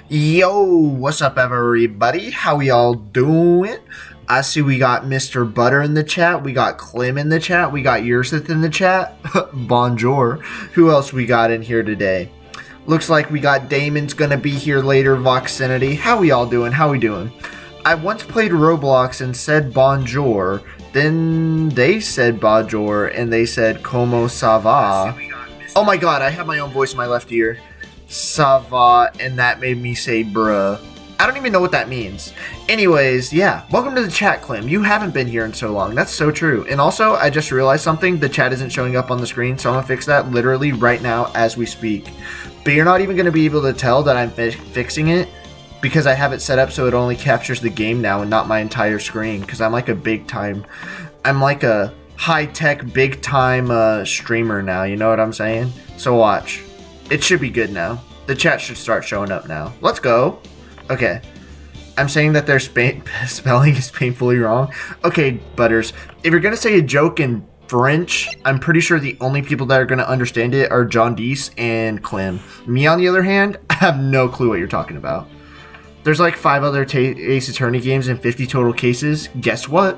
Yo, what's up everybody? How y'all doing? I see we got Mr. Butter in the chat, we got Clem in the chat, we got Yursith in the chat. Bonjour. Who else we got in here today? Looks like we got Damon's gonna be here later, Voxinity. How we all doing? How we doing? I once played Roblox and said bonjour, then they said bonjour and they said como ça va. Oh my god, I have my own voice in my left ear. Sava, and that made me say bruh. I don't even know what that means. Anyways, yeah, welcome to the chat, Clem. You haven't been here in so long. That's so true. And also, I just realized something. The chat isn't showing up on the screen, so I'm gonna fix that literally right now as we speak. But you're not even gonna be able to tell that I'm fixing it because I have it set up so it only captures the game now and not my entire screen, because I'm like a high-tech, big-time streamer now, you know what I'm saying? So watch. It should be good now. The chat should start showing up now. Let's go. Okay. I'm saying that their spelling is painfully wrong. Okay, Butters. If you're going to say a joke in French, I'm pretty sure the only people that are going to understand it are John Deese and Clem. Me, on the other hand, I have no clue what you're talking about. There's like 5 other Ace Attorney games and 50 total cases. Guess what?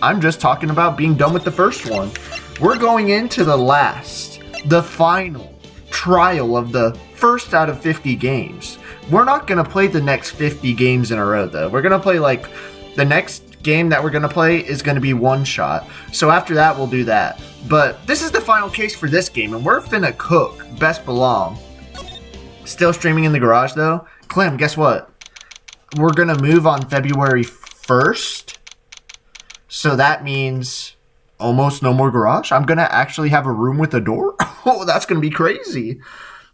I'm just talking about being done with the first one. We're going into the final trial of the first out of 50 games. We're not going to play the next 50 games in a row, though. We're going to play, like, the next game that we're going to play is going to be one shot. So after that, we'll do that. But this is the final case for this game, and we're finna cook. Best belong. Still streaming in the garage, though. Clem, guess what? We're going to move on February 1st. So that means almost no more garage. I'm going to actually have a room with a door. Oh, that's going to be crazy.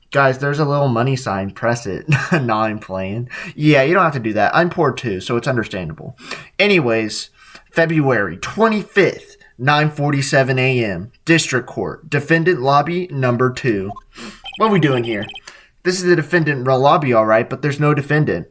Guys, there's a little money sign. Press it. No, I'm playing. Yeah, you don't have to do that. I'm poor too, so it's understandable. Anyways, February 25th, 9:47 a.m. District Court. Defendant Lobby number 2. What are we doing here? This is the defendant lobby, all right, but there's no defendant.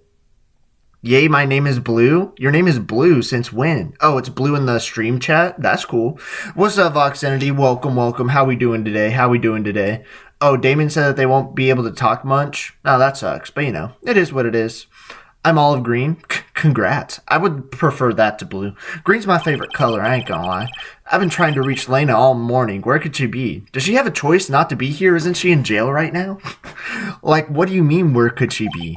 Yay, my name is Blue? Your name is Blue since when? Oh, it's Blue in the stream chat? That's cool. What's up, Voxinity? Welcome, welcome. How we doing today? Oh, Damon said that they won't be able to talk much. Oh, that sucks, but you know, it is what it is. I'm olive green. Congrats. I would prefer that to blue. Green's my favorite color, I ain't gonna lie. I've been trying to reach Lena all morning. Where could she be? Does she have a choice not to be here? Isn't she in jail right now? Like, what do you mean, where could she be?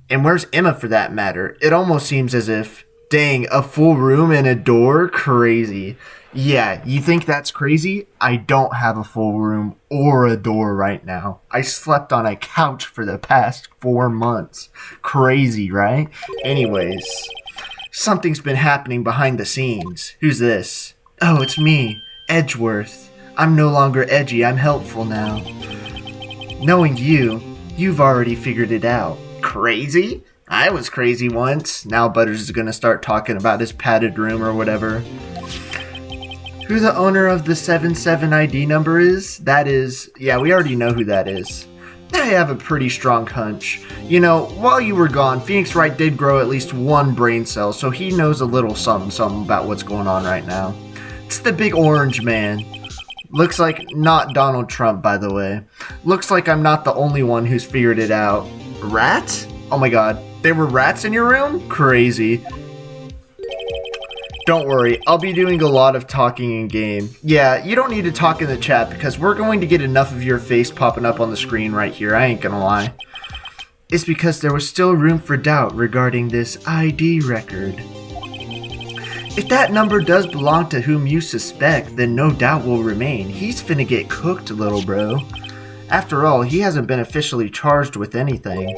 And where's Emma for that matter? It almost seems as if, dang, a full room and a door? Crazy. Yeah, you think that's crazy? I don't have a full room or a door right now. I slept on a couch for the past 4 months. Crazy, right? Anyways, something's been happening behind the scenes. Who's this? Oh, it's me, Edgeworth. I'm no longer edgy, I'm helpful now. Knowing you, you've already figured it out. Crazy? I was crazy once. Now Butters is gonna start talking about his padded room or whatever. Who the owner of the 77 ID number is? That is... yeah, we already know who that is. I have a pretty strong hunch. You know, while you were gone, Phoenix Wright did grow at least 1 brain cell, so he knows a little something about what's going on right now. It's the big orange man. Looks like not Donald Trump, by the way. Looks like I'm not the only one who's figured it out. Rats? Oh my god. There were rats in your room? Crazy. Don't worry, I'll be doing a lot of talking in game. Yeah, you don't need to talk in the chat because we're going to get enough of your face popping up on the screen right here, I ain't gonna lie. It's because there was still room for doubt regarding this ID record. If that number does belong to whom you suspect, then no doubt will remain. He's finna get cooked, little bro. After all, he hasn't been officially charged with anything.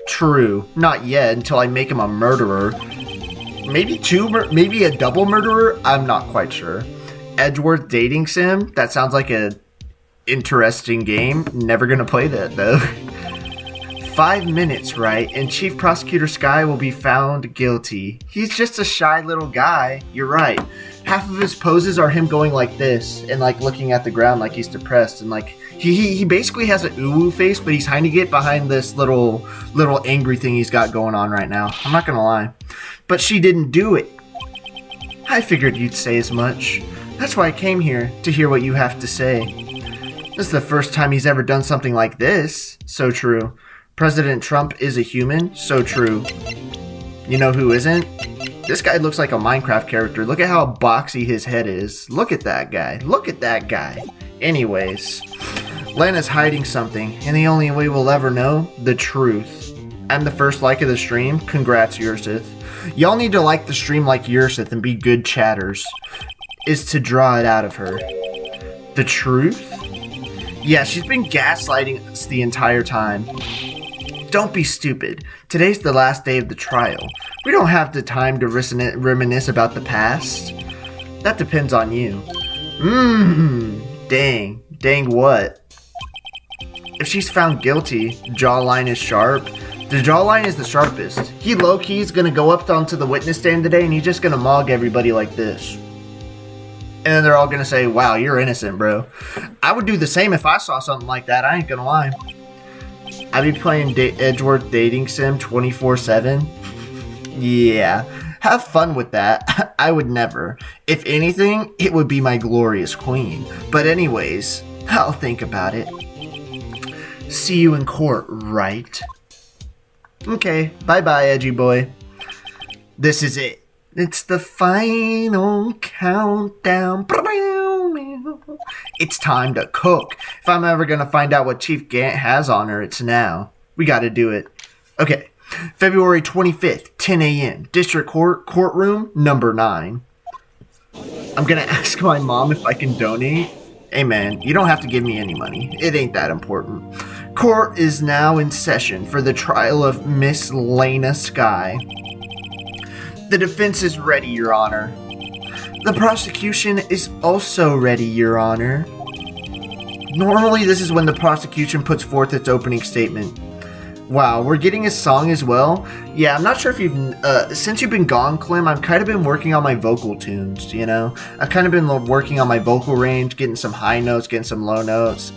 True, not yet until I make him a murderer. Maybe a double murderer? I'm not quite sure. Edgeworth dating sim? That sounds like a interesting game. Never gonna play that though. 5 minutes, right? And Chief Prosecutor Sky will be found guilty. He's just a shy little guy. You're right. Half of his poses are him going like this and like looking at the ground like he's depressed and like he basically has an uwu face, but he's hiding it behind this little angry thing he's got going on right now. I'm not gonna lie. But she didn't do it. I figured you'd say as much. That's why I came here, to hear what you have to say. This is the first time he's ever done something like this. So true. President Trump is a human. So true. You know who isn't? This guy looks like a Minecraft character. Look at how boxy his head is. Look at that guy. Look at that guy. Anyways, Lana's hiding something, and the only way we'll ever know, the truth. I'm the first like of the stream. Congrats, Yursith. Y'all need to like the stream like Yursith and be good chatters. Is to draw it out of her. The truth? Yeah, she's been gaslighting us the entire time. Don't be stupid. Today's the last day of the trial. We don't have the time to reminisce about the past. That depends on you. Dang. Dang what? If she's found guilty, jawline is sharp. The jawline is the sharpest. He low-key is gonna go up onto the witness stand today and he's just gonna mog everybody like this. And then they're all gonna say, wow, you're innocent, bro. I would do the same if I saw something like that, I ain't gonna lie. I'd be playing Edgeworth Dating Sim 24/7. Yeah, have fun with that. I would never. If anything, it would be my glorious queen. But anyways, I'll think about it. See you in court, right? Okay, bye-bye, edgy boy. This is it. It's the final countdown. It's time to cook. If I'm ever going to find out what Chief Gant has on her, it's now. We got to do it. Okay. February 25th, 10 a.m. District Court, courtroom number 9. I'm going to ask my mom if I can donate. Hey, man, you don't have to give me any money. It ain't that important. Court is now in session for the trial of Miss Lena Sky. The defense is ready, Your Honor. The prosecution is also ready, Your Honor. Normally, this is when the prosecution puts forth its opening statement. Wow, we're getting a song as well? Yeah, I'm not sure if you've... since you've been gone, Clem, I've kind of been working on my vocal tunes, you know? I've kind of been working on my vocal range, getting some high notes, getting some low notes.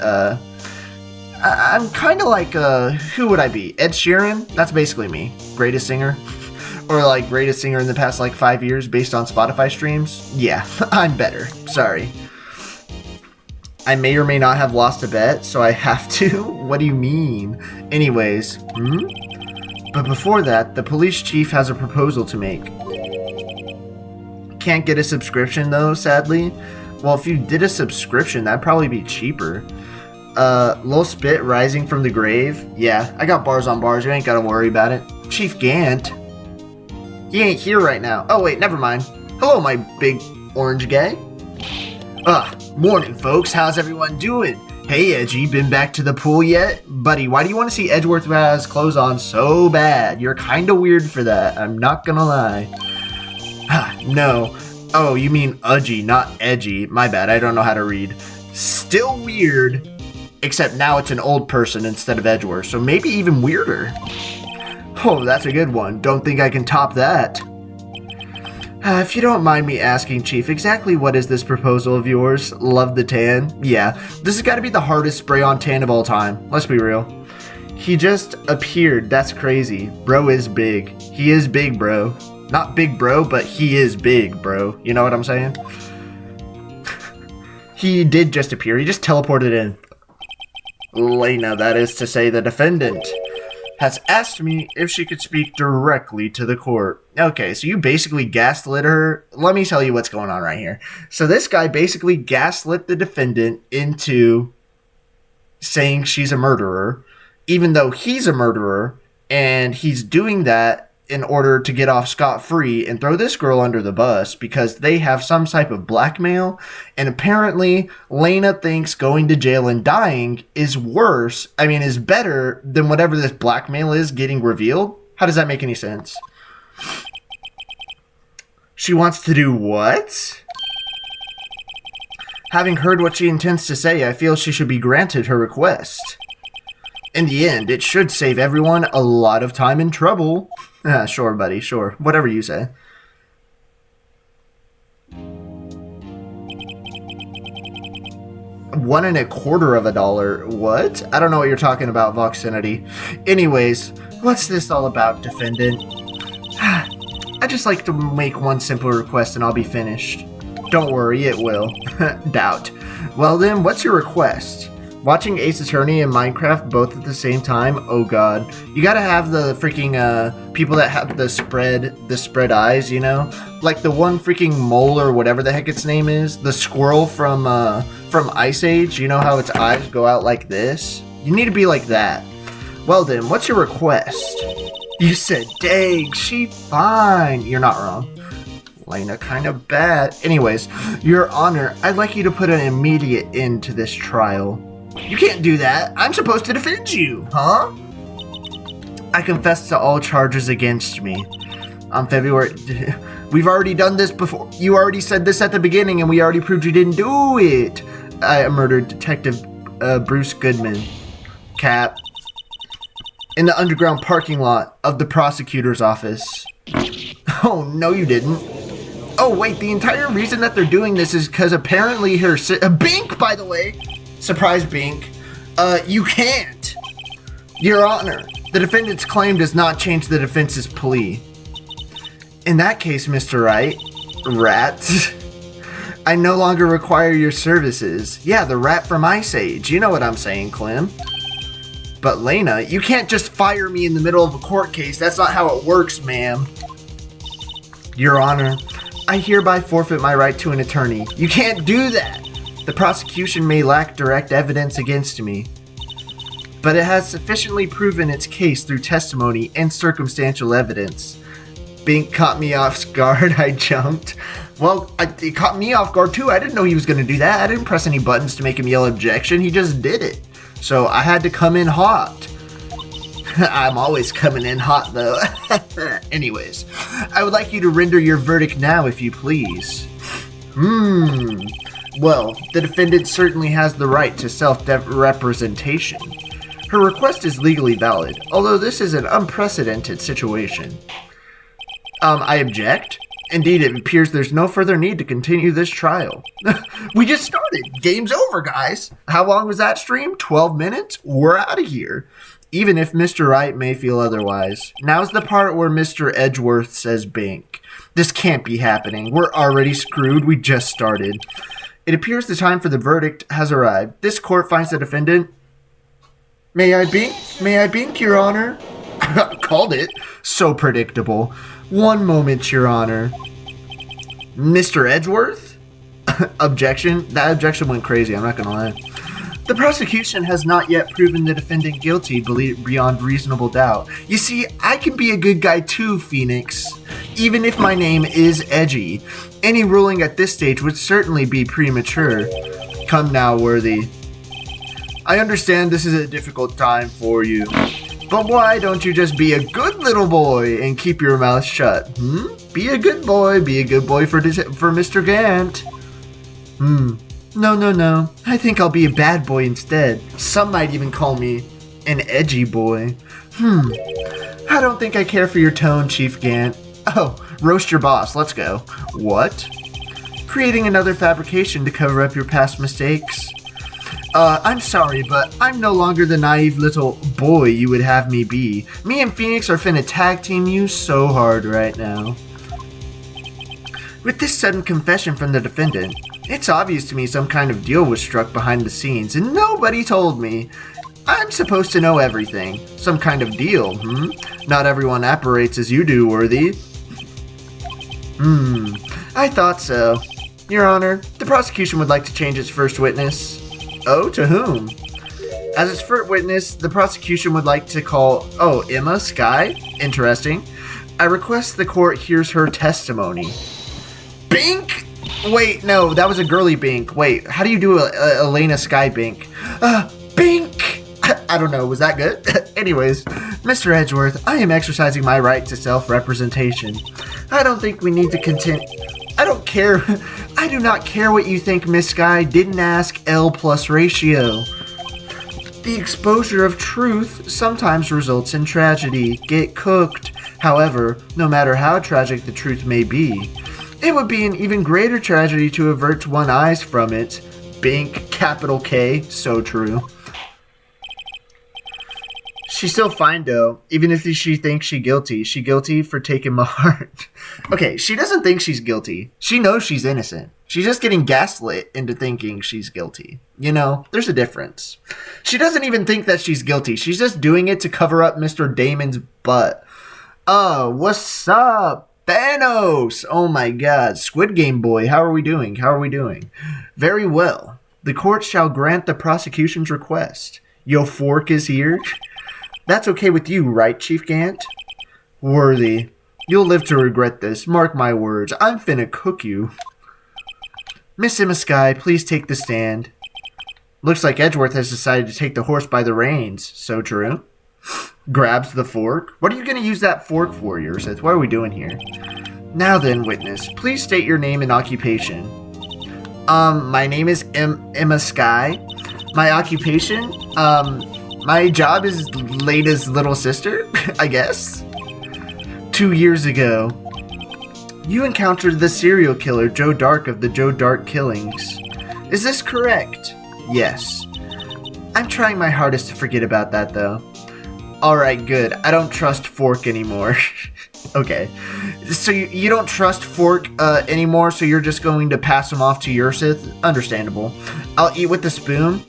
I'm kind of like, who would I be? Ed Sheeran? That's basically me. Greatest singer. Or like greatest singer in the past like 5 years based on Spotify streams. Yeah, I'm better. Sorry. I may or may not have lost a bet, so I have to? What do you mean? Anyways, But before that, the police chief has a proposal to make. Can't get a subscription though, sadly. Well, if you did a subscription, that'd probably be cheaper. Lil Spit rising from the grave. Yeah, I got bars on bars, you ain't gotta worry about it. Chief Gant. He ain't here right now. Oh wait, never mind. Hello, my big orange guy. Morning folks, how's everyone doing? Hey Edgy, been back to the pool yet? Buddy, why do you want to see Edgeworth has clothes on so bad? You're kinda weird for that, I'm not gonna lie. No. Oh, you mean Udgy, not Edgy. My bad, I don't know how to read. Still weird, except now it's an old person instead of Edgeworth, so maybe even weirder. Oh, that's a good one. Don't think I can top that. If you don't mind me asking, Chief, exactly what is this proposal of yours? Love the tan? Yeah, this has got to be the hardest spray-on tan of all time. Let's be real. He just appeared. That's crazy. Bro is big. He is big, bro. Not big, bro, but he is big, bro. You know what I'm saying? He did just appear. He just teleported in. Lena, that is to say the defendant, has asked me if she could speak directly to the court. Okay, so you basically gaslit her. Let me tell you what's going on right here. So this guy basically gaslit the defendant into saying she's a murderer, even though he's a murderer, and he's doing that in order to get off scot-free and throw this girl under the bus because they have some type of blackmail, and apparently Lena thinks going to jail and dying is is better than whatever this blackmail is getting revealed. How does that make any sense? She wants to do what? Having heard what she intends to say, I feel she should be granted her request. In the end, it should save everyone a lot of time and trouble. Sure, buddy, sure. Whatever you say. $1.25. What? I don't know what you're talking about, Voxinity. Anyways, what's this all about, defendant? I'd just like to make one simple request and I'll be finished. Don't worry, it will. Doubt. Well then, what's your request? Watching Ace Attorney and Minecraft both at the same time, oh god. You gotta have the freaking people that have the spread eyes, you know? Like the one freaking mole or whatever the heck its name is, the squirrel from Ice Age, you know how its eyes go out like this? You need to be like that. Well then, what's your request? You said, dang, she fine. You're not wrong. Lena kinda bad. Anyways, Your Honor, I'd like you to put an immediate end to this trial. You can't do that. I'm supposed to defend you, huh? I confess to all charges against me. On February... We've already done this before. You already said this at the beginning, and we already proved you didn't do it. I murdered Detective Bruce Goodman. Cap. In the underground parking lot of the prosecutor's office. Oh, no you didn't. Oh, wait, the entire reason that they're doing this is because apparently her... Bink, by the way! Surprise, Bink. You can't. Your Honor, the defendant's claim does not change the defense's plea. In that case, Mr. Wright, rat, I no longer require your services. Yeah, the rat from Ice Age. You know what I'm saying, Clem. But Lena, you can't just fire me in the middle of a court case. That's not how it works, ma'am. Your Honor, I hereby forfeit my right to an attorney. You can't do that. The prosecution may lack direct evidence against me, but it has sufficiently proven its case through testimony and circumstantial evidence. Bink caught me off guard. I jumped. Well, it caught me off guard too. I didn't know he was going to do that. I didn't press any buttons to make him yell objection. He just did it. So I had to come in hot. I'm always coming in hot though. Anyways, I would like you to render your verdict now if you please. Well, the defendant certainly has the right to self-representation. Her request is legally valid, although this is an unprecedented situation. I object. Indeed, it appears there's no further need to continue this trial. We just started. Game's over, guys. How long was that stream? 12 minutes? We're out of here. Even if Mr. Wright may feel otherwise. Now's the part where Mr. Edgeworth says Bink. This can't be happening. We're already screwed. We just started. It appears the time for the verdict has arrived. This court finds the defendant... May I bink? May I bink, Your Honor? Called it. So predictable. One moment, Your Honor. Mr. Edgeworth? Objection? That objection went crazy, I'm not gonna lie. The prosecution has not yet proven the defendant guilty beyond reasonable doubt. You see, I can be a good guy too, Phoenix. Even if my name is edgy. Any ruling at this stage would certainly be premature. Come now, Worthy. I understand this is a difficult time for you. But why don't you just be a good little boy and keep your mouth shut? Be a good boy for Mr. Gant. No. I think I'll be a bad boy instead. Some might even call me an edgy boy. I don't think I care for your tone, Chief Gant. Oh, roast your boss, let's go. What? Creating another fabrication to cover up your past mistakes? I'm sorry, but I'm no longer the naive little boy you would have me be. Me and Phoenix are finna tag team you so hard right now. With this sudden confession from the defendant, it's obvious to me some kind of deal was struck behind the scenes, and nobody told me. I'm supposed to know everything. Some kind of deal, Not everyone operates as you do, Worthy. I thought so. Your Honor, the prosecution would like to change its first witness. Oh, to whom? As its first witness, the prosecution would like to call... Oh, Emma Skye? Interesting. I request the court hears her testimony. Bink? Wait, no, that was a girly Bink. Wait, how do you do a Elena Skye Bink? Bink! I don't know, was that good? Anyways, Mr. Edgeworth, I am exercising my right to self-representation. I don't think we need to continue... I don't care. I do not care what you think, Miss Skye. Didn't ask L plus ratio. The exposure of truth sometimes results in tragedy. Get cooked. However, no matter how tragic the truth may be, it would be an even greater tragedy to avert one's eyes from it. Bink, capital K, so true. She's still fine, though. Even if she thinks she's guilty. She guilty for taking my heart. Okay, she doesn't think she's guilty. She knows she's innocent. She's just getting gaslit into thinking she's guilty. You know, there's a difference. She doesn't even think that she's guilty. She's just doing it to cover up Mr. Damon's butt. Oh, what's up? Thanos! Oh my god. Squid Game boy, how are we doing? How are we doing? Very well. The court shall grant the prosecution's request. Yo fork is here. That's okay with you, right, Chief Gant? Worthy. You'll live to regret this. Mark my words. I'm finna cook you. Miss Emma Skye, please take the stand. Looks like Edgeworth has decided to take the horse by the reins. So true. Grabs the fork. What are you going to use that fork for, Yursith? What are we doing here? Now then, witness, please state your name and occupation. My name is Emma Skye. My occupation? My job is Lada's little sister, I guess. 2 years ago, you encountered the serial killer Joe Dark of the Joe Dark killings. Is this correct? Yes. I'm trying my hardest to forget about that, though. Alright, good. I don't trust Fork anymore. Okay. So you don't trust Fork anymore, so you're just going to pass him off to Yursith? Understandable. I'll eat with the spoon.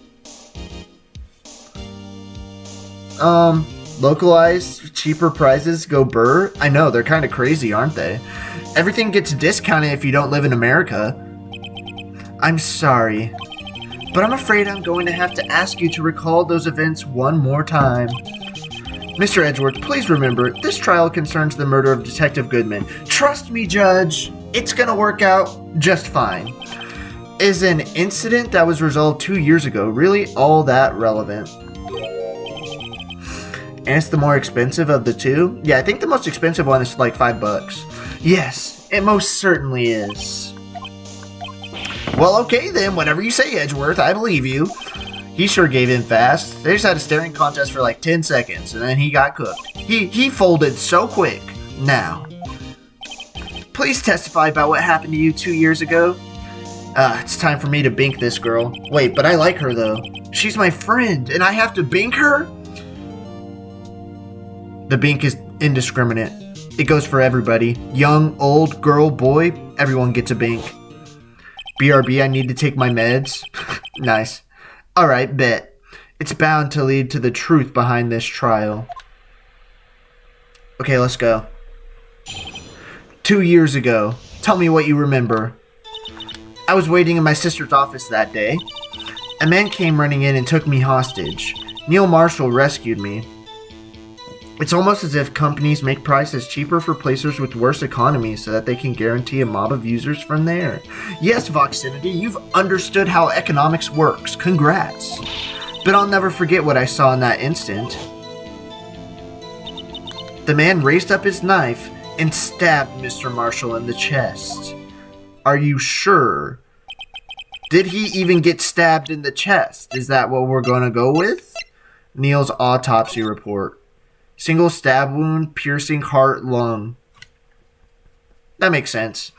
Localized, cheaper prices go burr? I know, they're kind of crazy, aren't they? Everything gets discounted if you don't live in America. I'm sorry, but I'm afraid I'm going to have to ask you to recall those events one more time. Mr. Edgeworth, please remember, this trial concerns the murder of Detective Goodman. Trust me, Judge, it's gonna work out just fine. Is an incident that was resolved 2 years ago really all that relevant? And it's the more expensive of the two? Yeah, I think the most expensive one is like $5. Yes, it most certainly is. Well, okay then, whatever you say, Edgeworth, I believe you. He sure gave in fast. They just had a staring contest for like 10 seconds, and then he got cooked. He folded so quick. Now, please testify about what happened to you 2 years ago. It's time for me to bink this girl. Wait, but I like her though. She's my friend, and I have to bink her? The bink is indiscriminate. It goes for everybody. Young, old, girl, boy, everyone gets a bink. BRB, I need to take my meds. Nice. Alright, bet. It's bound to lead to the truth behind this trial. Okay, let's go. 2 years ago. Tell me what you remember. I was waiting in my sister's office that day. A man came running in and took me hostage. Neil Marshall rescued me. It's almost as if companies make prices cheaper for placers with worse economies so that they can guarantee a mob of users from there. Yes, Voxinity, you've understood how economics works. Congrats. But I'll never forget what I saw in that instant. The man raised up his knife and stabbed Mr. Marshall in the chest. Are you sure? Did he even get stabbed in the chest? Is that what we're going to go with? Neil's autopsy report. Single stab wound, piercing heart, lung. That makes sense.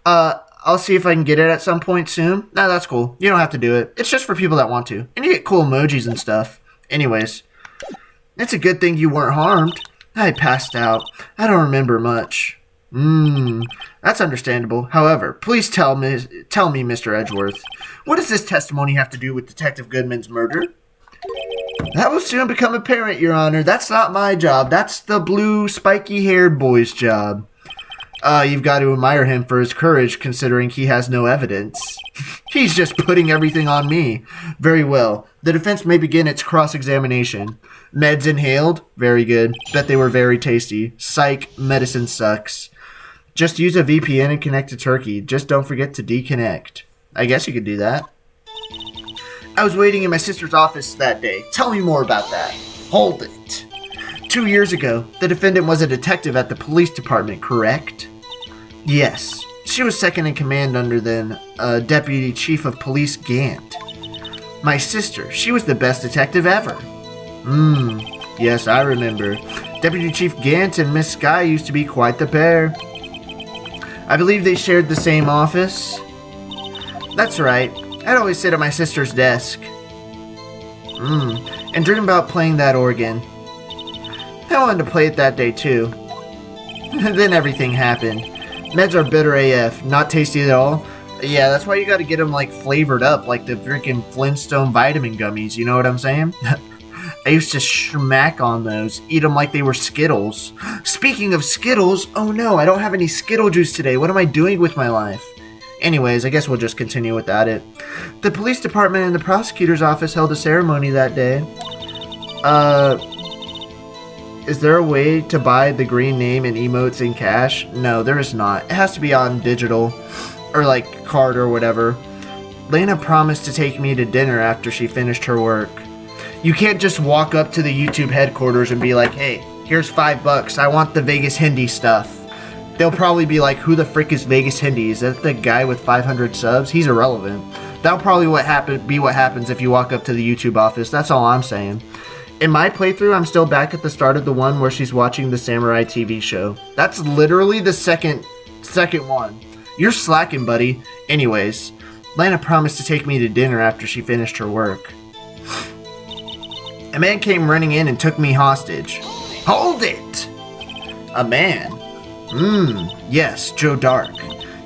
I'll see if I can get it at some point soon. Nah, that's cool. You don't have to do it. It's just for people that want to. And you get cool emojis and stuff. Anyways. It's a good thing you weren't harmed. I passed out. I don't remember much. That's understandable. However, please tell me, Mr. Edgeworth, what does this testimony have to do with Detective Goodman's murder? That will soon become apparent, Your Honor. That's not my job. That's the blue, spiky-haired boy's job. You've got to admire him for his courage, considering he has no evidence. He's just putting everything on me. Very well. The defense may begin its cross-examination. Meds inhaled? Very good. Bet they were very tasty. Psych, medicine sucks. Just use a VPN and connect to Turkey. Just don't forget to deconnect. I guess you could do that. I was waiting in my sister's office that day. Tell me more about that. Hold it. 2 years ago, the defendant was a detective at the police department, correct? Yes. She was second in command under then Deputy Chief of Police Gant. My sister, she was the best detective ever. Yes, I remember. Deputy Chief Gant and Miss Skye used to be quite the pair. I believe they shared the same office. That's right. I'd always sit at my sister's desk. And dream about playing that organ. I wanted to play it that day too. Then everything happened. Meds are bitter AF, not tasty at all. Yeah, that's why you gotta get them like flavored up, like the freaking Flintstone vitamin gummies, you know what I'm saying? I used to smack on those, eat them like they were Skittles. Speaking of Skittles, oh no, I don't have any Skittle juice today. What am I doing with my life? Anyways, I guess we'll just continue without it. The police department and the prosecutor's office held a ceremony that day. Is there a way to buy the green name and emotes in cash? No, there is not. It has to be on digital, or like card or whatever. Lena promised to take me to dinner after she finished her work. You can't just walk up to the YouTube headquarters and be like, hey, here's $5. I want the Vegas Hindi stuff. They'll probably be like, who the frick is Vegas Hindi? Is that the guy with 500 subs? He's irrelevant. That'll probably be what happens if you walk up to the YouTube office. That's all I'm saying. In my playthrough, I'm still back at the start of the one where she's watching the Samurai TV show. That's literally the second one. You're slacking, buddy. Anyways, Lana promised to take me to dinner after she finished her work. A man came running in and took me hostage. Hold it! A man? Yes, Joe Dark.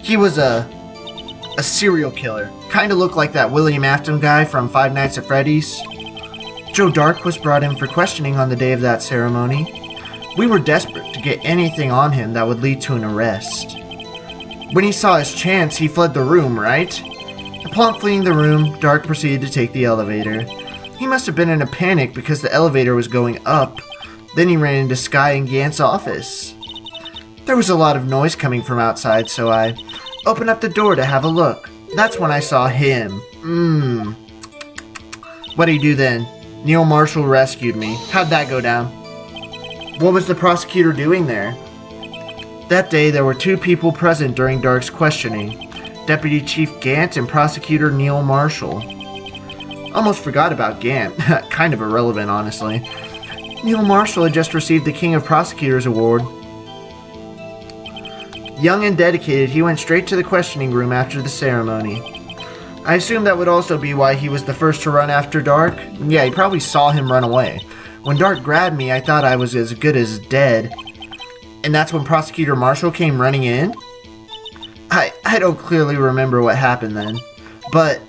He was a serial killer. Kinda looked like that William Afton guy from Five Nights at Freddy's. Joe Dark was brought in for questioning on the day of that ceremony. We were desperate to get anything on him that would lead to an arrest. When he saw his chance, he fled the room, right? Upon fleeing the room, Dark proceeded to take the elevator. He must have been in a panic because the elevator was going up. Then he ran into Sky and Gant's office. There was a lot of noise coming from outside, so I opened up the door to have a look. That's when I saw him. What'd he do then? Neil Marshall rescued me. How'd that go down? What was the prosecutor doing there? That day, there were two people present during Dark's questioning. Deputy Chief Gant and Prosecutor Neil Marshall. Almost forgot about Gant. Kind of irrelevant, honestly. Neil Marshall had just received the King of Prosecutors Award. Young and dedicated, he went straight to the questioning room after the ceremony. I assume that would also be why he was the first to run after Dark. Yeah, he probably saw him run away. When Dark grabbed me, I thought I was as good as dead. And that's when Prosecutor Marshall came running in? I don't clearly remember what happened then. But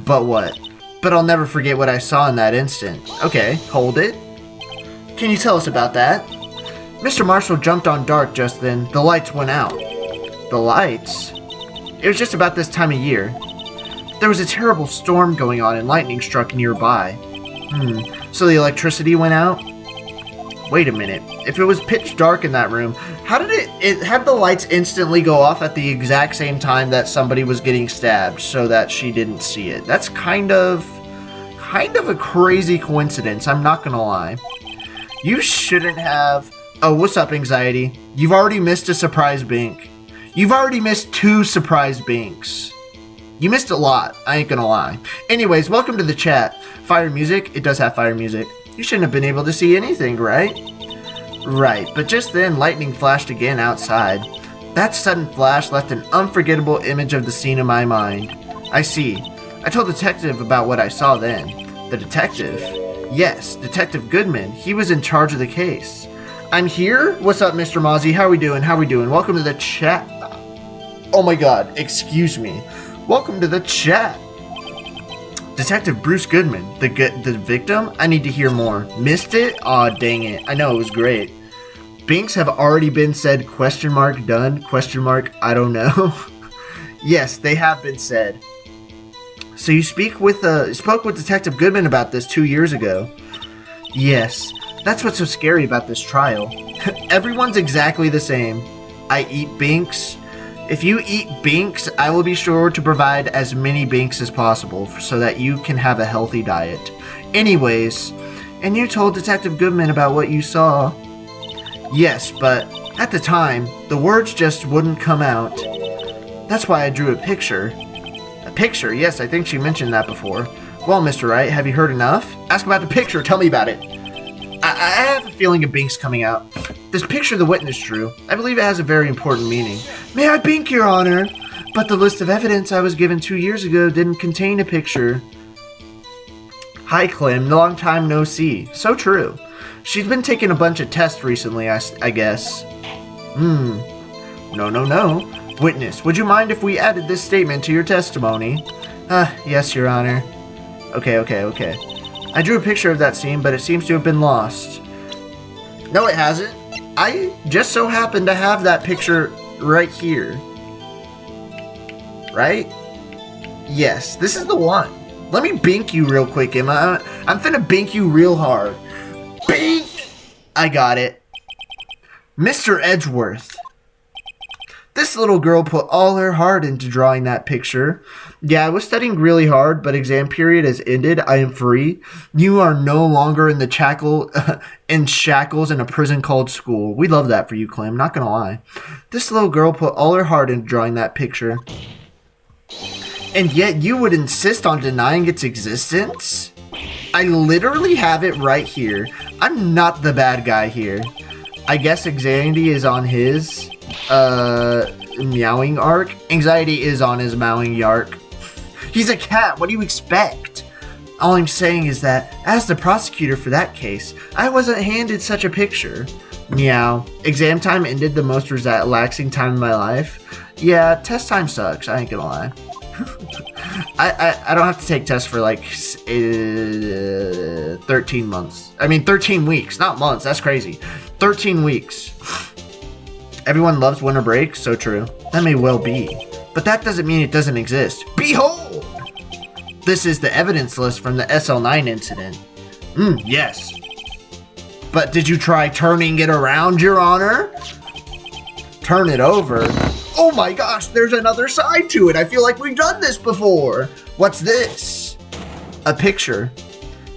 what? But I'll never forget what I saw in that instant. Okay, hold it. Can you tell us about that? Mr. Marshall jumped on Dark just then. The lights went out. The lights? It was just about this time of year. There was a terrible storm going on and lightning struck nearby. So the electricity went out? Wait a minute. If it was pitch dark in that room, how did it had the lights instantly go off at the exact same time that somebody was getting stabbed so that she didn't see it? That's kind of a crazy coincidence, I'm not gonna lie. You shouldn't have... Oh, what's up, Anxiety? You've already missed a surprise bink. You've already missed 2 surprise binks. You missed a lot, I ain't gonna lie. Anyways, welcome to the chat. Fire music? It does have fire music. You shouldn't have been able to see anything, right? Right, but just then, lightning flashed again outside. That sudden flash left an unforgettable image of the scene in my mind. I see. I told the detective about what I saw then. The detective? Yes, Detective Goodman. He was in charge of the case. I'm here? What's up, Mr. Mozzie? How we doing? Welcome to the chat. Oh my god, excuse me. Welcome to the chat. Detective Bruce Goodman, the victim? I need to hear more. Missed it? Aw, dang it. I know, it was great. Binks have already been said, question mark, done, question mark, I don't know. Yes, they have been said. So you spoke with Detective Goodman about this 2 years ago. Yes, that's what's so scary about this trial. Everyone's exactly the same. I eat Binks. If you eat Binks, I will be sure to provide as many Binks as possible so that you can have a healthy diet. Anyways, and you told Detective Goodman about what you saw. Yes, but at the time, the words just wouldn't come out. That's why I drew a picture. A picture? Yes, I think she mentioned that before. Well, Mr. Wright, have you heard enough? Ask about the picture, tell me about it. I have a feeling of Binks coming out. This picture the witness drew, I believe it has a very important meaning. May I bink, Your Honor? But the list of evidence I was given 2 years ago didn't contain a picture. Hi, Clem. Long time no see. So true. She's been taking a bunch of tests recently, I guess. No. Witness, would you mind if we added this statement to your testimony? Yes, Your Honor. Okay. I drew a picture of that scene, but it seems to have been lost. No, it hasn't. I just so happen to have that picture right here. Right? Yes, this is the one. Let me bink you real quick, Emma. I'm finna bink you real hard. Bink! I got it. Mr. Edgeworth. This little girl put all her heart into drawing that picture. Yeah, I was studying really hard, but exam period has ended. I am free. You are no longer in the shackles in a prison called school. We love that for you, Clem, not gonna lie. This little girl put all her heart into drawing that picture. And yet you would insist on denying its existence? I literally have it right here. I'm not the bad guy here. I guess anxiety is on his meowing arc. Anxiety is on his meowing arc. He's a cat. What do you expect? All I'm saying is that, as the prosecutor for that case, I wasn't handed such a picture. Meow. Exam time ended the most relaxing time of my life. Yeah, test time sucks. I ain't gonna lie. I don't have to take tests for like 13 months. I mean 13 weeks, not months. That's crazy. 13 weeks. Everyone loves winter break. So true. That may well be. But that doesn't mean it doesn't exist. Behold! This is the evidence list from the SL9 incident. Yes. But did you try turning it around, Your Honor? Turn it over? Oh my gosh, there's another side to it. I feel like we've done this before. What's this? A picture.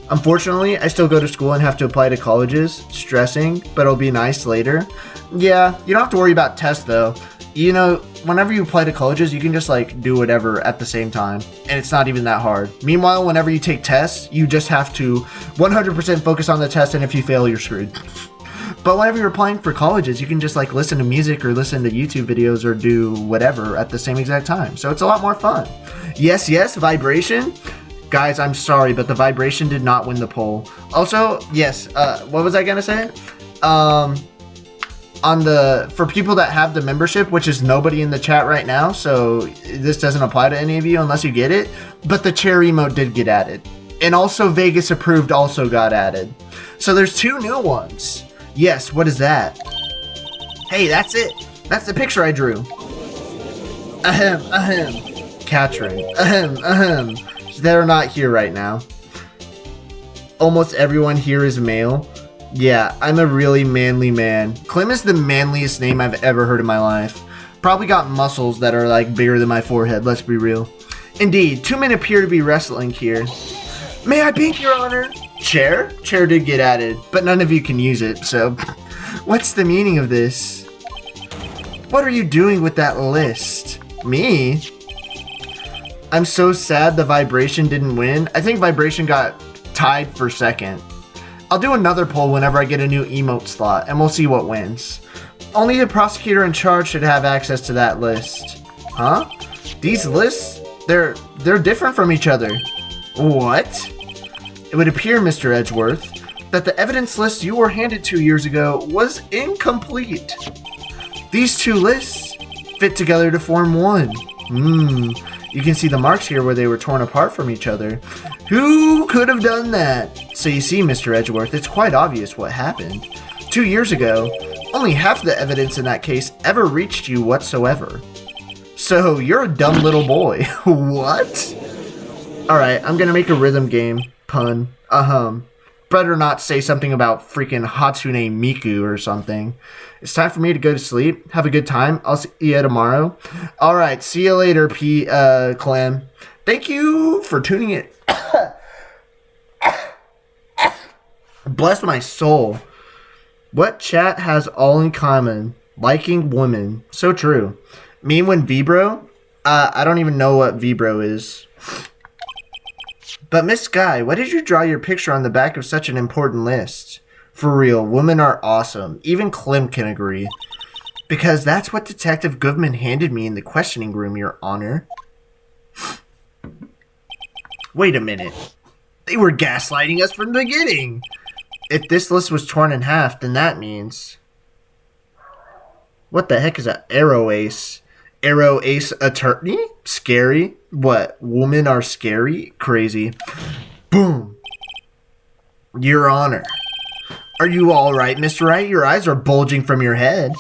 Unfortunately, I still go to school and have to apply to colleges. Stressing, but it'll be nice later. Yeah, you don't have to worry about tests though. You know, whenever you apply to colleges, you can just like do whatever at the same time. And it's not even that hard. Meanwhile, whenever you take tests, you just have to 100% focus on the test, and if you fail, you're screwed. But whenever you're applying for colleges, you can just like listen to music or listen to YouTube videos or do whatever at the same exact time. So it's a lot more fun. Yes, vibration. Guys, I'm sorry, but the vibration did not win the poll. Also, yes, what was I gonna say? For people that have the membership, which is nobody in the chat right now, so this doesn't apply to any of you unless you get it, but the chair emote did get added. And also Vegas approved also got added. So there's 2 new ones. Yes, what is that? Hey, that's it. That's the picture I drew. Katrin. They're not here right now. Almost everyone here is male. Yeah, I'm a really manly man. Clem is the manliest name I've ever heard in my life. Probably got muscles that are like bigger than my forehead, let's be real. Indeed, 2 men appear to be wrestling here. May I bink, Your Honor? Chair? Chair did get added, but none of you can use it, so... What's the meaning of this? What are you doing with that list? Me? I'm so sad the vibration didn't win. I think vibration got tied for second. I'll do another poll whenever I get a new emote slot, and we'll see what wins. Only the prosecutor in charge should have access to that list. Huh? These lists? They're different from each other. What? It would appear, Mr. Edgeworth, that the evidence list you were handed 2 years ago was incomplete. These 2 lists fit together to form one. You can see the marks here where they were torn apart from each other. Who could have done that? So you see, Mr. Edgeworth, it's quite obvious what happened. 2 years ago, only half the evidence in that case ever reached you whatsoever. So you're a dumb little boy. What? Alright, I'm gonna make a rhythm game pun. Better not say something about freaking Hatsune Miku or something. It's time for me to go to sleep. Have a good time. I'll see you tomorrow. Alright, see you later, Clem. Thank you for tuning in. Bless my soul. What chat has all in common? Liking women. So true. Me when Vibro? I don't even know what Vibro is. But Miss Guy, why did you draw your picture on the back of such an important list? For real, women are awesome. Even Clem can agree. Because that's what Detective Goodman handed me in the questioning room, Your Honor. Wait a minute. They were gaslighting us from the beginning. If this list was torn in half, then that means... What the heck is that? Arrow Ace. Arrow Ace Attorney? Scary? What? Women are scary? Crazy. Boom. Your Honor. Are you alright, Mr. Wright? Your eyes are bulging from your head.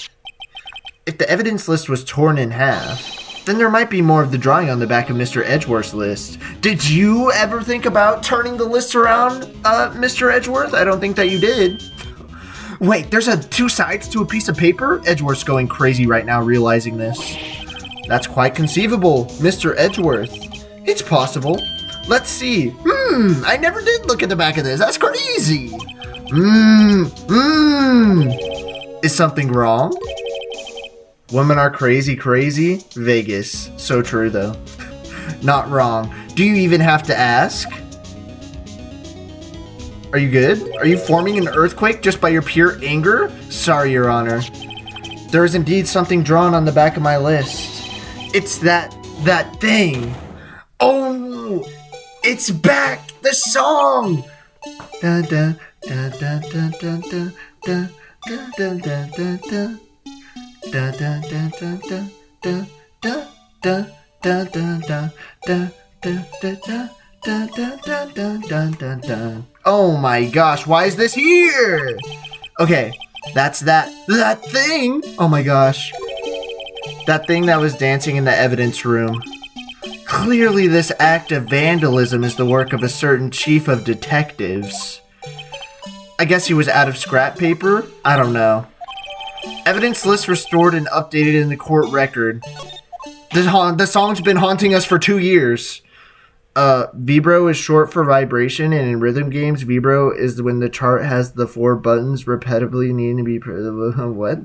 If the evidence list was torn in half, then there might be more of the drawing on the back of Mr. Edgeworth's list. Did you ever think about turning the list around, Mr. Edgeworth? I don't think that you did. Wait, there's two sides to a piece of paper? Edgeworth's going crazy right now realizing this. That's quite conceivable, Mr. Edgeworth. It's possible. Let's see. I never did look at the back of this. That's crazy. Is something wrong? Women are crazy, crazy? Vegas. So true, though. Not wrong. Do you even have to ask? Are you good? Are you forming an earthquake just by your pure anger? Sorry, Your Honor. There is indeed something drawn on the back of my list. It's that thing. Oh, it's back. The song. Da da da da da da da da da da da da. Da da da da da da da da da da da da da da. Oh my gosh, why is this here? Okay, that's that thing. Oh my gosh. That thing that was dancing in the evidence room. Clearly this act of vandalism is the work of a certain chief of detectives. I guess he was out of scrap paper? I don't know. Evidence list restored and updated in the court record. The song's been haunting us for 2 years. Vibro is short for vibration, and in rhythm games, vibro is when the chart has the 4 buttons repeatedly needing to be... What?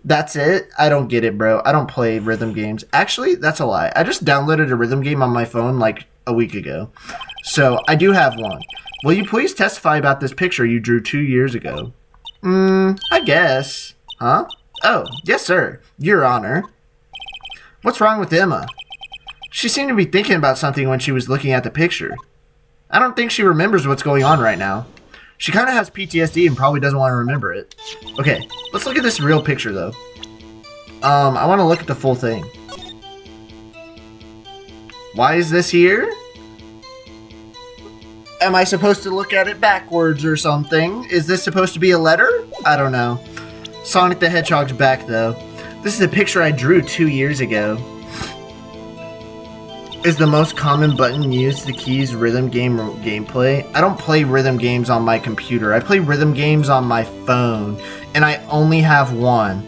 That's it? I don't get it, bro. I don't play rhythm games. Actually, that's a lie. I just downloaded a rhythm game on my phone like a week ago. So, I do have one. Will you please testify about this picture you drew 2 years ago? I guess. Huh? Oh, yes, sir. Your Honor. What's wrong with Emma? She seemed to be thinking about something when she was looking at the picture. I don't think she remembers what's going on right now. She kind of has PTSD and probably doesn't want to remember it. Okay, let's look at this real picture, though. I want to look at the full thing. Why is this here? Am I supposed to look at it backwards or something? Is this supposed to be a letter? I don't know. Sonic the Hedgehog's back, though. This is a picture I drew 2 years ago. Is the most common button used the keys rhythm game gameplay? I don't play rhythm games on my computer. I play rhythm games on my phone, and I only have one.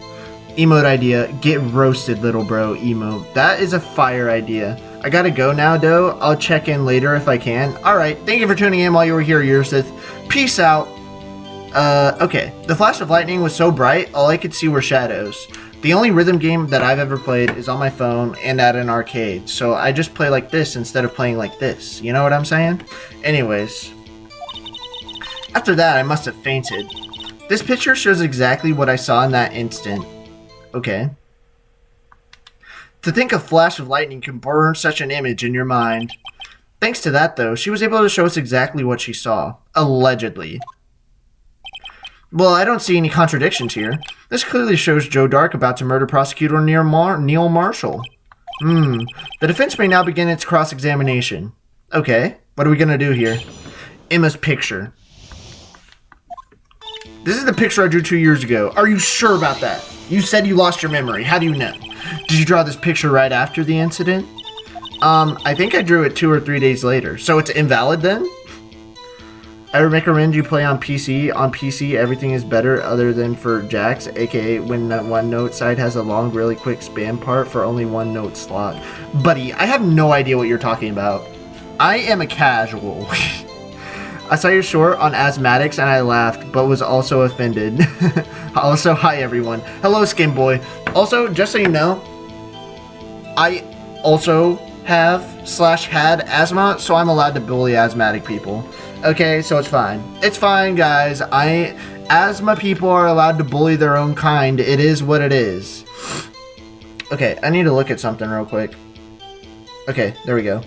Emote idea. Get roasted, little bro. Emote. That is a fire idea. I gotta go now, though. I'll check in later if I can. Alright, thank you for tuning in while you were here, Yursith. Peace out. Okay. The flash of lightning was so bright, all I could see were shadows. The only rhythm game that I've ever played is on my phone and at an arcade, so I just play like this instead of playing like this. You know what I'm saying? Anyways. After that, I must have fainted. This picture shows exactly what I saw in that instant. Okay. To think a flash of lightning can burn such an image in your mind. Thanks to that, though, she was able to show us exactly what she saw. Allegedly. Well, I don't see any contradictions here. This clearly shows Joe Dark about to murder prosecutor Neil Marshall. The defense may now begin its cross-examination. Okay, what are we gonna do here? Emma's picture. This is the picture I drew 2 years ago. Are you sure about that? You said you lost your memory. How do you know? Did you draw this picture right after the incident? I think I drew it 2 or 3 days later. So it's invalid then? I recommend you play on PC. On PC, everything is better other than for jacks, aka when that one note side has a long, really quick span part for only 1 note slot. Buddy, I have no idea what you're talking about. I am a casual. I saw your short on asthmatics and I laughed, but was also offended. Also, hi everyone. Hello, Skin Boy. Also, just so you know, I also have/had asthma, so I'm allowed to bully asthmatic people. Okay, so it's fine. It's fine, guys. Asthma people are allowed to bully their own kind. It is what it is. Okay, I need to look at something real quick. Okay, there we go.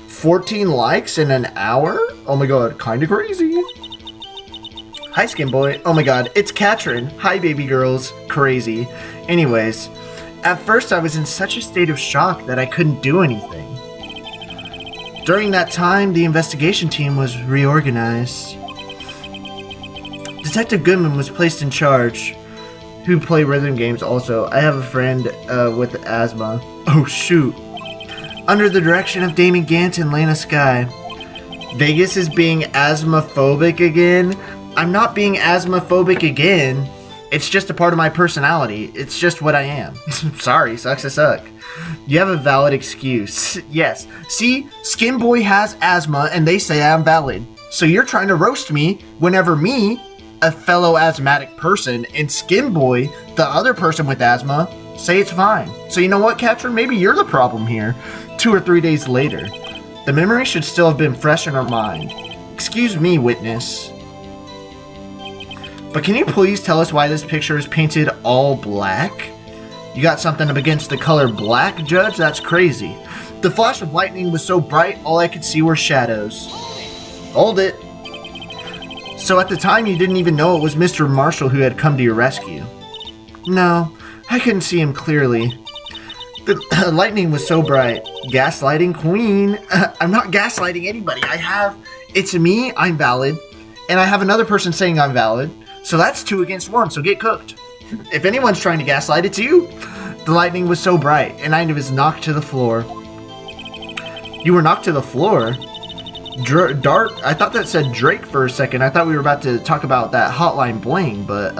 14 likes in an hour? Oh my god, kinda crazy. Hi, Skin Boy. Oh my god, it's Katrin. Hi, baby girls. Crazy. Anyways, at first I was in such a state of shock that I couldn't do anything. During that time, the investigation team was reorganized. Detective Goodman was placed in charge, who play rhythm games also. I have a friend with asthma. Oh shoot. Under the direction of Damon Gant and Lana Skye. Vegas is being asthmaphobic again. I'm not being asthmaphobic again. It's just a part of my personality. It's just what I am. Sorry, sucks to suck. You have a valid excuse. Yes. See, Skin Boy has asthma and they say I'm valid. So you're trying to roast me whenever me, a fellow asthmatic person, and Skin Boy, the other person with asthma, say it's fine. So you know what, Katrin? Maybe you're the problem here. 2 or 3 days later. The memory should still have been fresh in her mind. Excuse me, witness. But can you please tell us why this picture is painted all black? You got something up against the color black, Judge? That's crazy. The flash of lightning was so bright, all I could see were shadows. Hold it. So at the time, you didn't even know it was Mr. Marshall who had come to your rescue? No, I couldn't see him clearly. The lightning was so bright. Gaslighting queen. I'm not gaslighting anybody. It's me, I'm valid. And I have another person saying I'm valid. So that's 2 against 1, so get cooked. If anyone's trying to gaslight, it's you. The lightning was so bright, and I was knocked to the floor. You were knocked to the floor? Dark? I thought that said Drake for a second. I thought we were about to talk about that hotline bling, but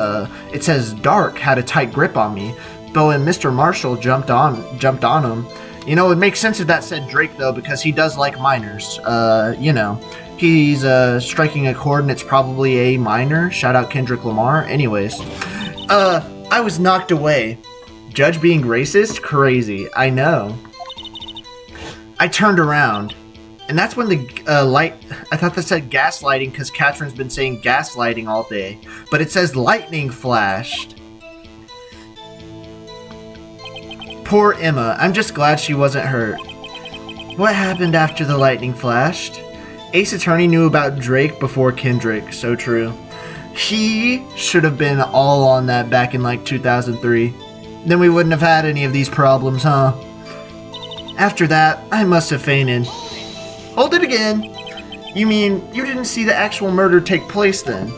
it says Dark had a tight grip on me. But when Mr. Marshall jumped on him, you know, it makes sense if that said Drake though, because he does like minors. You know, he's striking a chord and it's probably a minor. Shout out Kendrick Lamar. Anyways, I was knocked away. Judge being racist? Crazy. I know. I turned around. And that's when the light... I thought that said gaslighting because Katrin's been saying gaslighting all day. But it says lightning flashed. Poor Emma. I'm just glad she wasn't hurt. What happened after the lightning flashed? Ace Attorney knew about Drake before Kendrick. So true. He should have been all on that back in like 2003. Then we wouldn't have had any of these problems, huh? After that, I must have fainted. Hold it again. You mean you didn't see the actual murder take place then?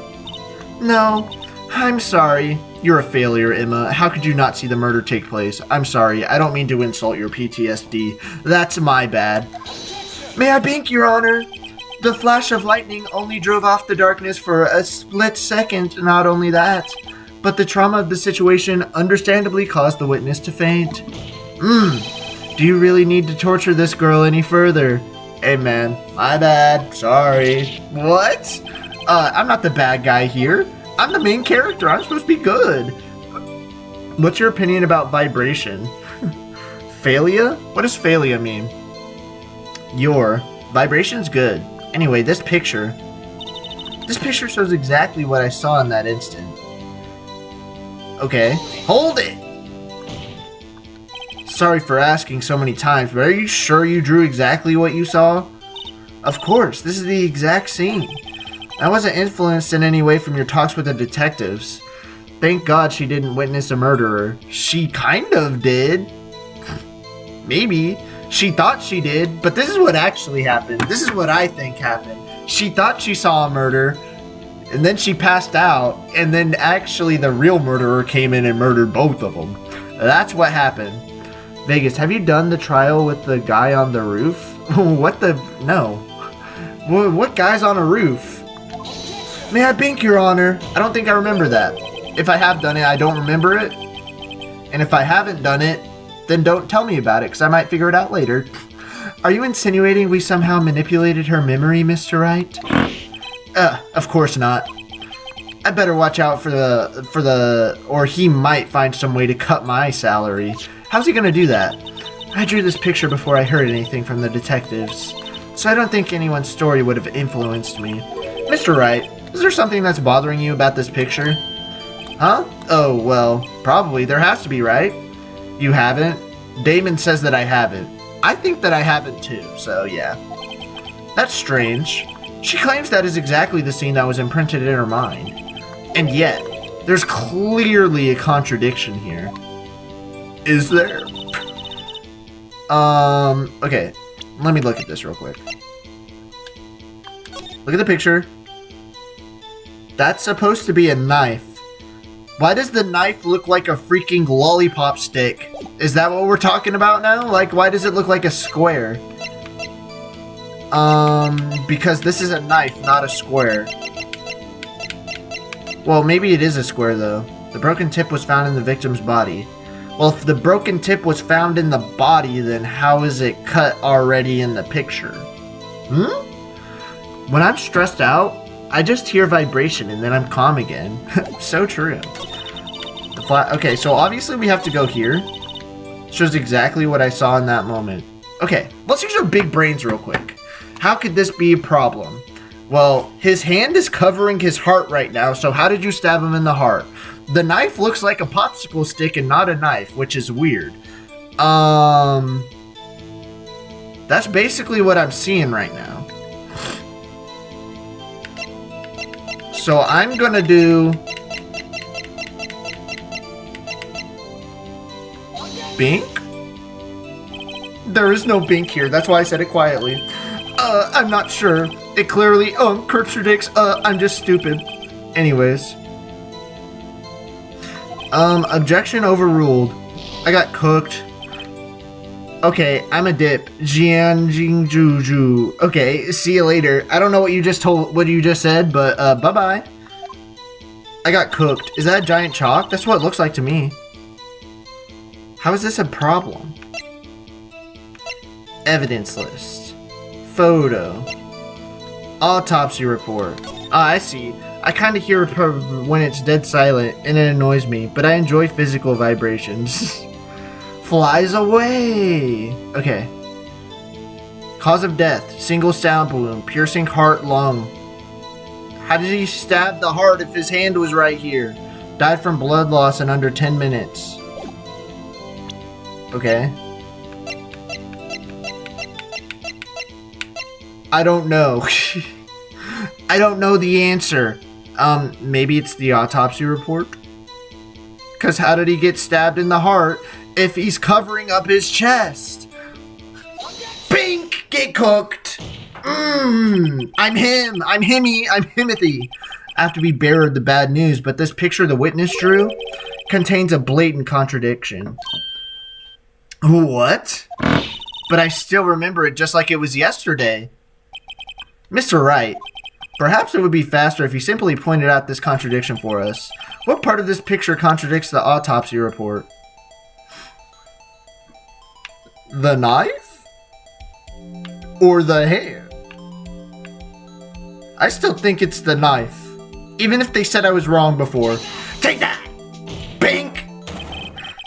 No, I'm sorry. You're a failure, Emma. How could you not see the murder take place? I'm sorry. I don't mean to insult your PTSD. That's my bad. May I bink, Your Honor? The flash of lightning only drove off the darkness for a split second. Not only that, but the trauma of the situation understandably caused the witness to faint. Do you really need to torture this girl any further? Hey man, my bad. Sorry. What? I'm not the bad guy here. I'm the main character. I'm supposed to be good. What's your opinion about vibration? Phalia? What does phalia mean? Your vibration's good. Anyway, this picture shows exactly what I saw in that instant. Okay, hold it. Sorry for asking so many times, but are you sure you drew exactly what you saw? Of course, this is the exact scene. I wasn't influenced in any way from your talks with the detectives. Thank God she didn't witness a murderer. She kind of did. Maybe. She thought she did, but this is what actually happened. This is what I think happened. She thought she saw a murder, and then she passed out, and then actually the real murderer came in and murdered both of them. That's what happened. Vegas, have you done the trial with the guy on the roof? What the... No. What guy's on a roof? May I bink, Your Honor? I don't think I remember that. If I have done it, I don't remember it. And if I haven't done it, then don't tell me about it, because I might figure it out later. Are you insinuating we somehow manipulated her memory, Mr. Wright? Of course not. I better watch out for the... Or he might find some way to cut my salary. How's he gonna do that? I drew this picture before I heard anything from the detectives, so I don't think anyone's story would have influenced me. Mr. Wright, is there something that's bothering you about this picture? Huh? Oh, well, probably. There has to be, right? You haven't? Damon says that I haven't. I think that I haven't too, so yeah. That's strange. She claims that is exactly the scene that was imprinted in her mind. And yet, there's clearly a contradiction here. Is there? Okay. Let me look at this real quick. Look at the picture. That's supposed to be a knife. Why does the knife look like a freaking lollipop stick? Is that what we're talking about now? Like, why does it look like a square? Because this is a knife, not a square. Well, maybe it is a square, though. The broken tip was found in the victim's body. Well, if the broken tip was found in the body, then how is it cut already in the picture? When I'm stressed out, I just hear vibration and then I'm calm again. So true. Okay, so obviously we have to go here. Shows exactly what I saw in that moment. Okay, let's use our big brains real quick. How could this be a problem? Well, his hand is covering his heart right now, so how did you stab him in the heart? The knife looks like a popsicle stick and not a knife, which is weird. That's basically what I'm seeing right now. So I'm gonna do Bink? There is no Bink here, that's why I said it quietly. I'm not sure. It clearly contradicts. I'm just stupid. Anyways. Objection overruled. I got cooked. Okay, I'm a dip. Jian Jing Juju. Okay, see you later. I don't know what you just said, but bye-bye. I got cooked. Is that a giant chalk? That's what it looks like to me. How is this a problem? Evidence list. Photo. Autopsy report. Ah, I see. I kind of hear it when it's dead silent, and it annoys me, but I enjoy physical vibrations. Flies away! Okay. Cause of death. Single stab wound. Piercing heart, lung. How did he stab the heart if his hand was right here? Died from blood loss in under 10 minutes. Okay. I don't know. I don't know the answer. Maybe it's the autopsy report? Because how did he get stabbed in the heart if he's covering up his chest? Bink! Get cooked! I'm him! I'm Himmy! I'm Himothy! After we buried the bad news, but this picture the witness drew contains a blatant contradiction. What? But I still remember it just like it was yesterday. Mr. Wright, perhaps it would be faster if you simply pointed out this contradiction for us. What part of this picture contradicts the autopsy report? The knife? Or the hand? I still think it's the knife. Even if they said I was wrong before. Take that! Bink!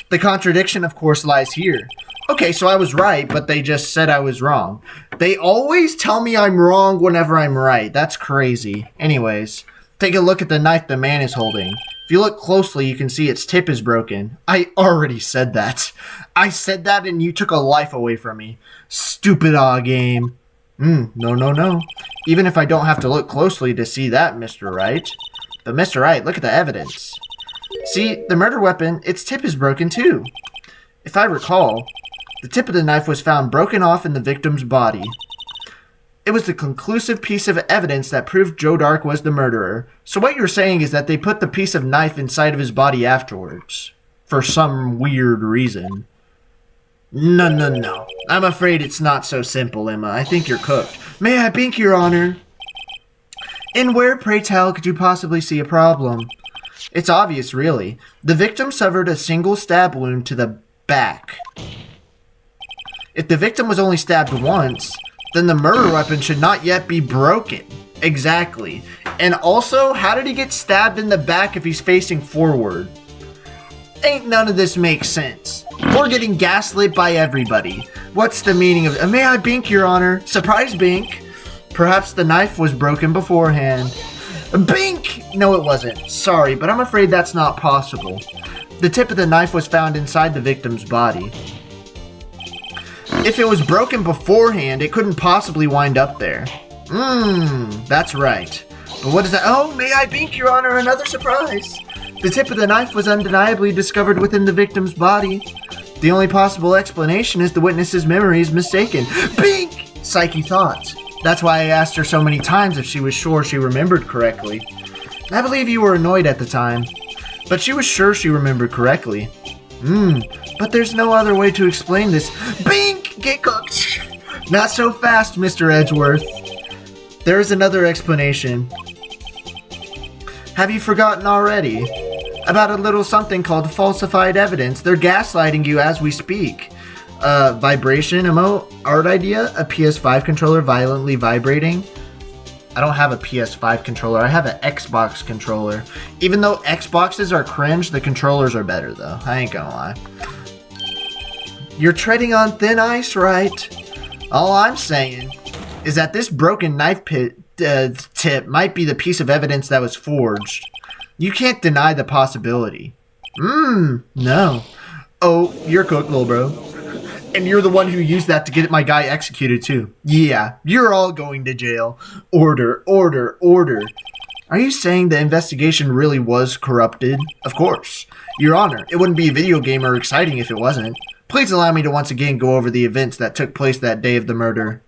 The contradiction, of course, lies here. Okay, so I was right, but they just said I was wrong. They always tell me I'm wrong whenever I'm right. That's crazy. Anyways, take a look at the knife the man is holding. If you look closely, you can see its tip is broken. I already said that. I said that and you took a life away from me. Stupid game. No. Even if I don't have to look closely to see that, Mr. Wright. But Mr. Wright, look at the evidence. See, the murder weapon, its tip is broken too. If I recall, the tip of the knife was found broken off in the victim's body. It was the conclusive piece of evidence that proved Joe Dark was the murderer. So what you're saying is that they put the piece of knife inside of his body afterwards. For some weird reason. No. I'm afraid it's not so simple, Emma. I think you're cooked. May I bink, Your Honor? And where, pray tell, could you possibly see a problem? It's obvious, really. The victim suffered a single stab wound to the back. If the victim was only stabbed once, then the murder weapon should not yet be broken. Exactly. And also, how did he get stabbed in the back if he's facing forward? Ain't none of this makes sense. We're getting gaslit by everybody. What's the meaning of... May I bink, Your Honor? Surprise bink. Perhaps the knife was broken beforehand. Bink! No, it wasn't. Sorry, but I'm afraid that's not possible. The tip of the knife was found inside the victim's body. If it was broken beforehand, it couldn't possibly wind up there. That's right. But what is that? Oh, may I bink, Your Honor, another surprise. The tip of the knife was undeniably discovered within the victim's body. The only possible explanation is the witness's memory is mistaken. Bink! Psyche thought. That's why I asked her so many times if she was sure she remembered correctly. I believe you were annoyed at the time, but she was sure she remembered correctly. But there's no other way to explain this. Bink! Get cooked! Not so fast, Mr. Edgeworth. There is another explanation. Have you forgotten already? About a little something called falsified evidence. They're gaslighting you as we speak. Vibration emote, art idea, a PS5 controller violently vibrating. I don't have a PS5 controller, I have an Xbox controller. Even though Xboxes are cringe, the controllers are better though. I ain't gonna lie. You're treading on thin ice, right? All I'm saying is that this broken knife tip might be the piece of evidence that was forged. You can't deny the possibility. No. Oh, you're cooked, little bro. And you're the one who used that to get my guy executed too. Yeah, you're all going to jail. Order, order, order. Are you saying the investigation really was corrupted? Of course. Your Honor, it wouldn't be a video game or exciting if it wasn't. Please allow me to once again go over the events that took place that day of the murder.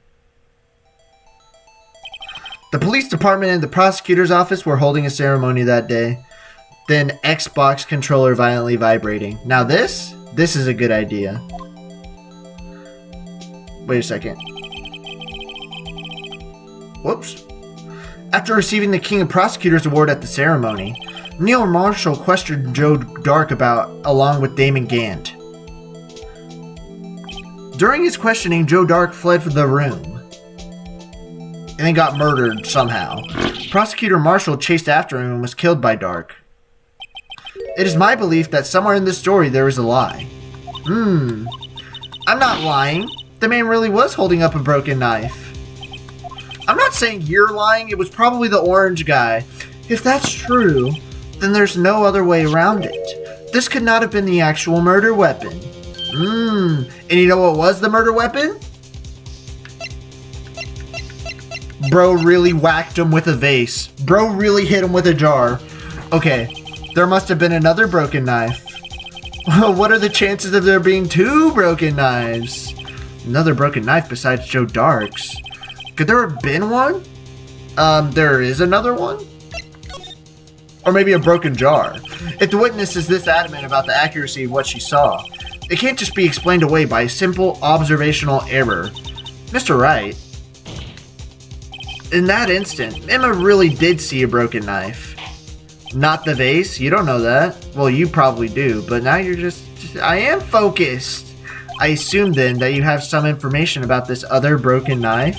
The police department and the prosecutor's office were holding a ceremony that day. Then Xbox controller violently vibrating. Now this is a good idea. Wait a second. Whoops. After receiving the King of Prosecutors Award at the ceremony, Neil Marshall questioned Joe Dark along with Damon Gant. During his questioning, Joe Dark fled from the room and then got murdered somehow. Prosecutor Marshall chased after him and was killed by Dark. It is my belief that somewhere in this story there is a lie. I'm not lying. The man really was holding up a broken knife. I'm not saying you're lying. It was probably the orange guy. If that's true, then there's no other way around it. This could not have been the actual murder weapon. And you know what was the murder weapon? Bro really whacked him with a vase. Bro really hit him with a jar. Okay, there must have been another broken knife. What are the chances of there being two broken knives? Another broken knife besides Joe Dark's. Could there have been one? There is another one? Or maybe a broken jar. If the witness is this adamant about the accuracy of what she saw, it can't just be explained away by a simple observational error. Mr. Wright, in that instant, Emma really did see a broken knife. Not the vase? You don't know that. Well, you probably do, but now you're just I am focused. I assume then that you have some information about this other broken knife?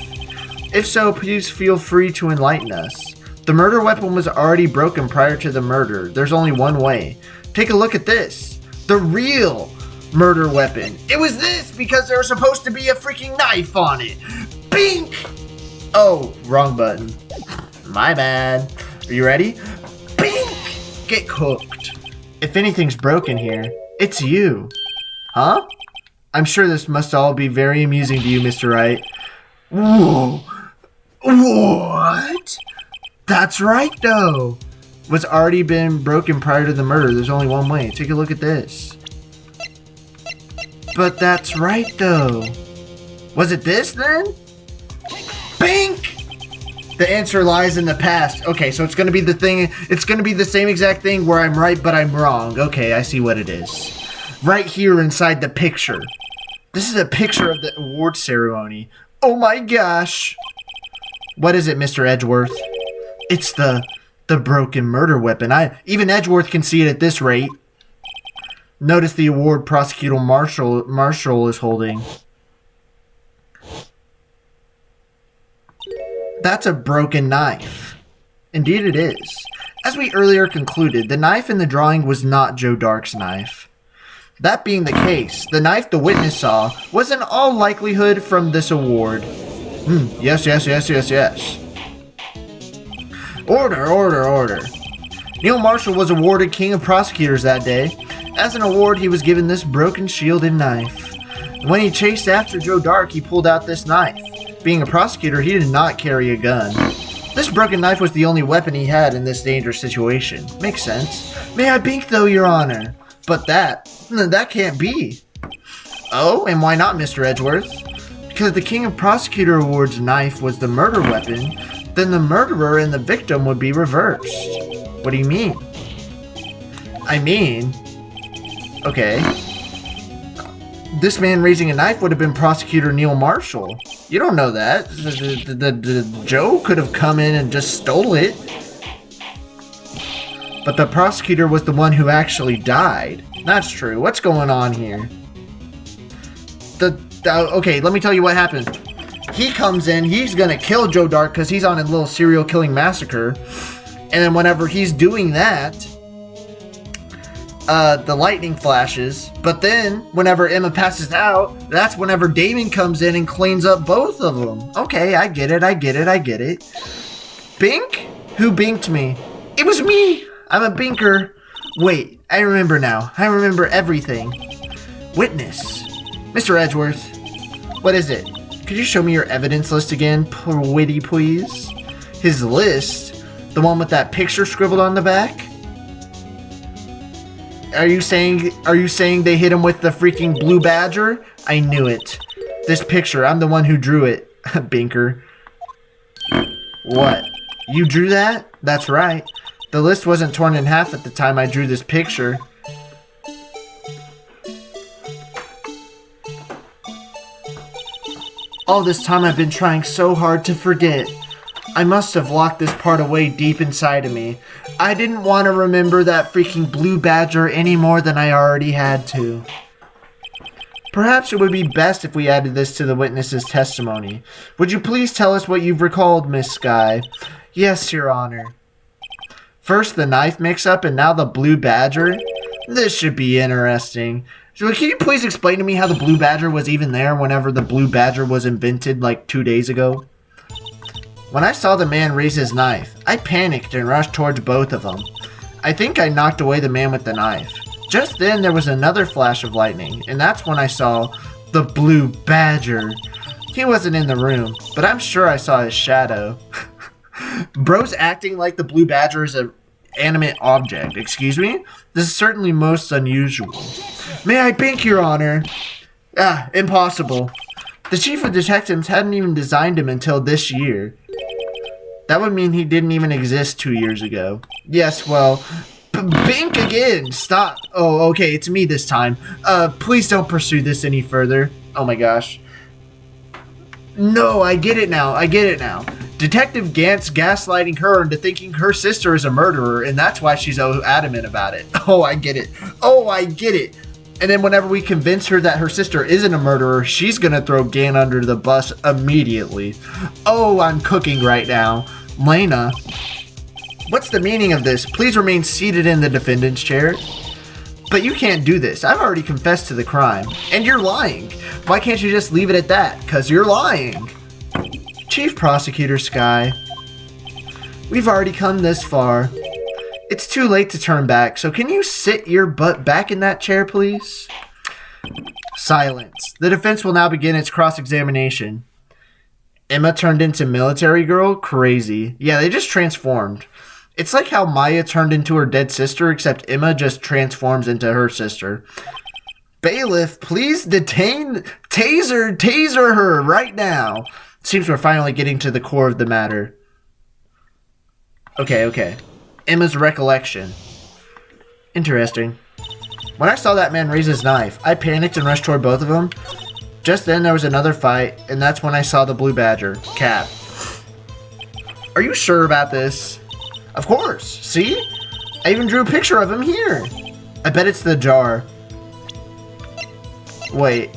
If so, please feel free to enlighten us. The murder weapon was already broken prior to the murder. There's only one way. Take a look at this. The real murder weapon. It was this because there was supposed to be a freaking knife on it. Bink! Oh, wrong button. My bad. Are you ready? Bink! Get cooked. If anything's broken here, it's you. Huh? I'm sure this must all be very amusing to you, Mr. Wright. Whoa. What? That's right, though. What's already been broken prior to the murder. There's only one way. Take a look at this. But that's right, though. Was it this, then? Bink! The answer lies in the past. Okay, so it's going to be the thing. It's going to be the same exact thing where I'm right, but I'm wrong. Okay, I see what it is. Right here inside the picture. This is a picture of the award ceremony. Oh my gosh. What is it, Mr. Edgeworth? It's the broken murder weapon. Even Edgeworth can see it at this rate. Notice the award Prosecutor Marshall is holding. That's a broken knife. Indeed it is. As we earlier concluded, the knife in the drawing was not Joe Dark's knife. That being the case, the knife the witness saw was in all likelihood from this award. Yes. Order. Neil Marshall was awarded King of Prosecutors that day. As an award, he was given this broken shield and knife. When he chased after Joe Dark, he pulled out this knife. Being a prosecutor, he did not carry a gun. This broken knife was the only weapon he had in this dangerous situation. Makes sense. May I bink though, Your Honor? But that can't be. Oh, and why not, Mr. Edgeworth? Because the King of Prosecutor Award's knife was the murder weapon, then the murderer and the victim would be reversed. What do you mean? I mean... Okay. This man raising a knife would have been Prosecutor Neil Marshall. You don't know that. The Joe could have come in and just stole it. But the prosecutor was the one who actually died. That's true. What's going on here? Okay, let me tell you what happened. He comes in, he's gonna kill Joe Dark because he's on a little serial killing massacre. And then whenever he's doing that, the lightning flashes. But then, whenever Emma passes out, that's whenever Damon comes in and cleans up both of them. Okay, I get it. Bink? Who binked me? It was me! I'm a binker. Wait, I remember now. I remember everything. Witness. Mr. Edgeworth. What is it? Could you show me your evidence list again, Witty, please? His list? The one with that picture scribbled on the back? Are you saying they hit him with the freaking blue badger? I knew it. This picture, I'm the one who drew it. Binker. What? You drew that? That's right. The list wasn't torn in half at the time I drew this picture. All this time I've been trying so hard to forget. I must have locked this part away deep inside of me. I didn't want to remember that freaking blue badger any more than I already had to. Perhaps it would be best if we added this to the witness's testimony. Would you please tell us what you've recalled, Miss Skye? Yes, Your Honor. First the knife mix-up and now the blue badger? This should be interesting. So can you please explain to me how the blue badger was even there whenever the blue badger was invented like 2 days ago? When I saw the man raise his knife, I panicked and rushed towards both of them. I think I knocked away the man with the knife. Just then there was another flash of lightning, and that's when I saw the blue badger. He wasn't in the room, but I'm sure I saw his shadow. Bro's acting like the blue badger is an animate object. Excuse me? This is certainly most unusual. May I bink, Your Honor? Impossible. The chief of detectives hadn't even designed him until this year. That would mean he didn't even exist 2 years ago. Yes, well, bink again. Stop. Oh, okay, it's me this time. Please don't pursue this any further. Oh my gosh. No, I get it now. Detective Gant's gaslighting her into thinking her sister is a murderer, and that's why she's so adamant about it. Oh, I get it. And then whenever we convince her that her sister isn't a murderer, she's gonna throw Gant under the bus immediately. Oh, I'm cooking right now. Lena. What's the meaning of this? Please remain seated in the defendant's chair. But you can't do this. I've already confessed to the crime. And you're lying. Why can't you just leave it at that? 'Cause you're lying. Chief Prosecutor Skye. We've already come this far. It's too late to turn back, so can you sit your butt back in that chair, please? Silence. The defense will now begin its cross-examination. Emma turned into military girl? Crazy. Yeah, they just transformed. It's like how Maya turned into her dead sister, except Emma just transforms into her sister. Bailiff, please detain, taser her right now. Seems we're finally getting to the core of the matter. Okay. Emma's recollection. Interesting. When I saw that man raise his knife, I panicked and rushed toward both of them. Just then there was another fight, and that's when I saw the blue badger. Cap. Are you sure about this? Of course. See? I even drew a picture of him here. I bet it's the jar. Wait.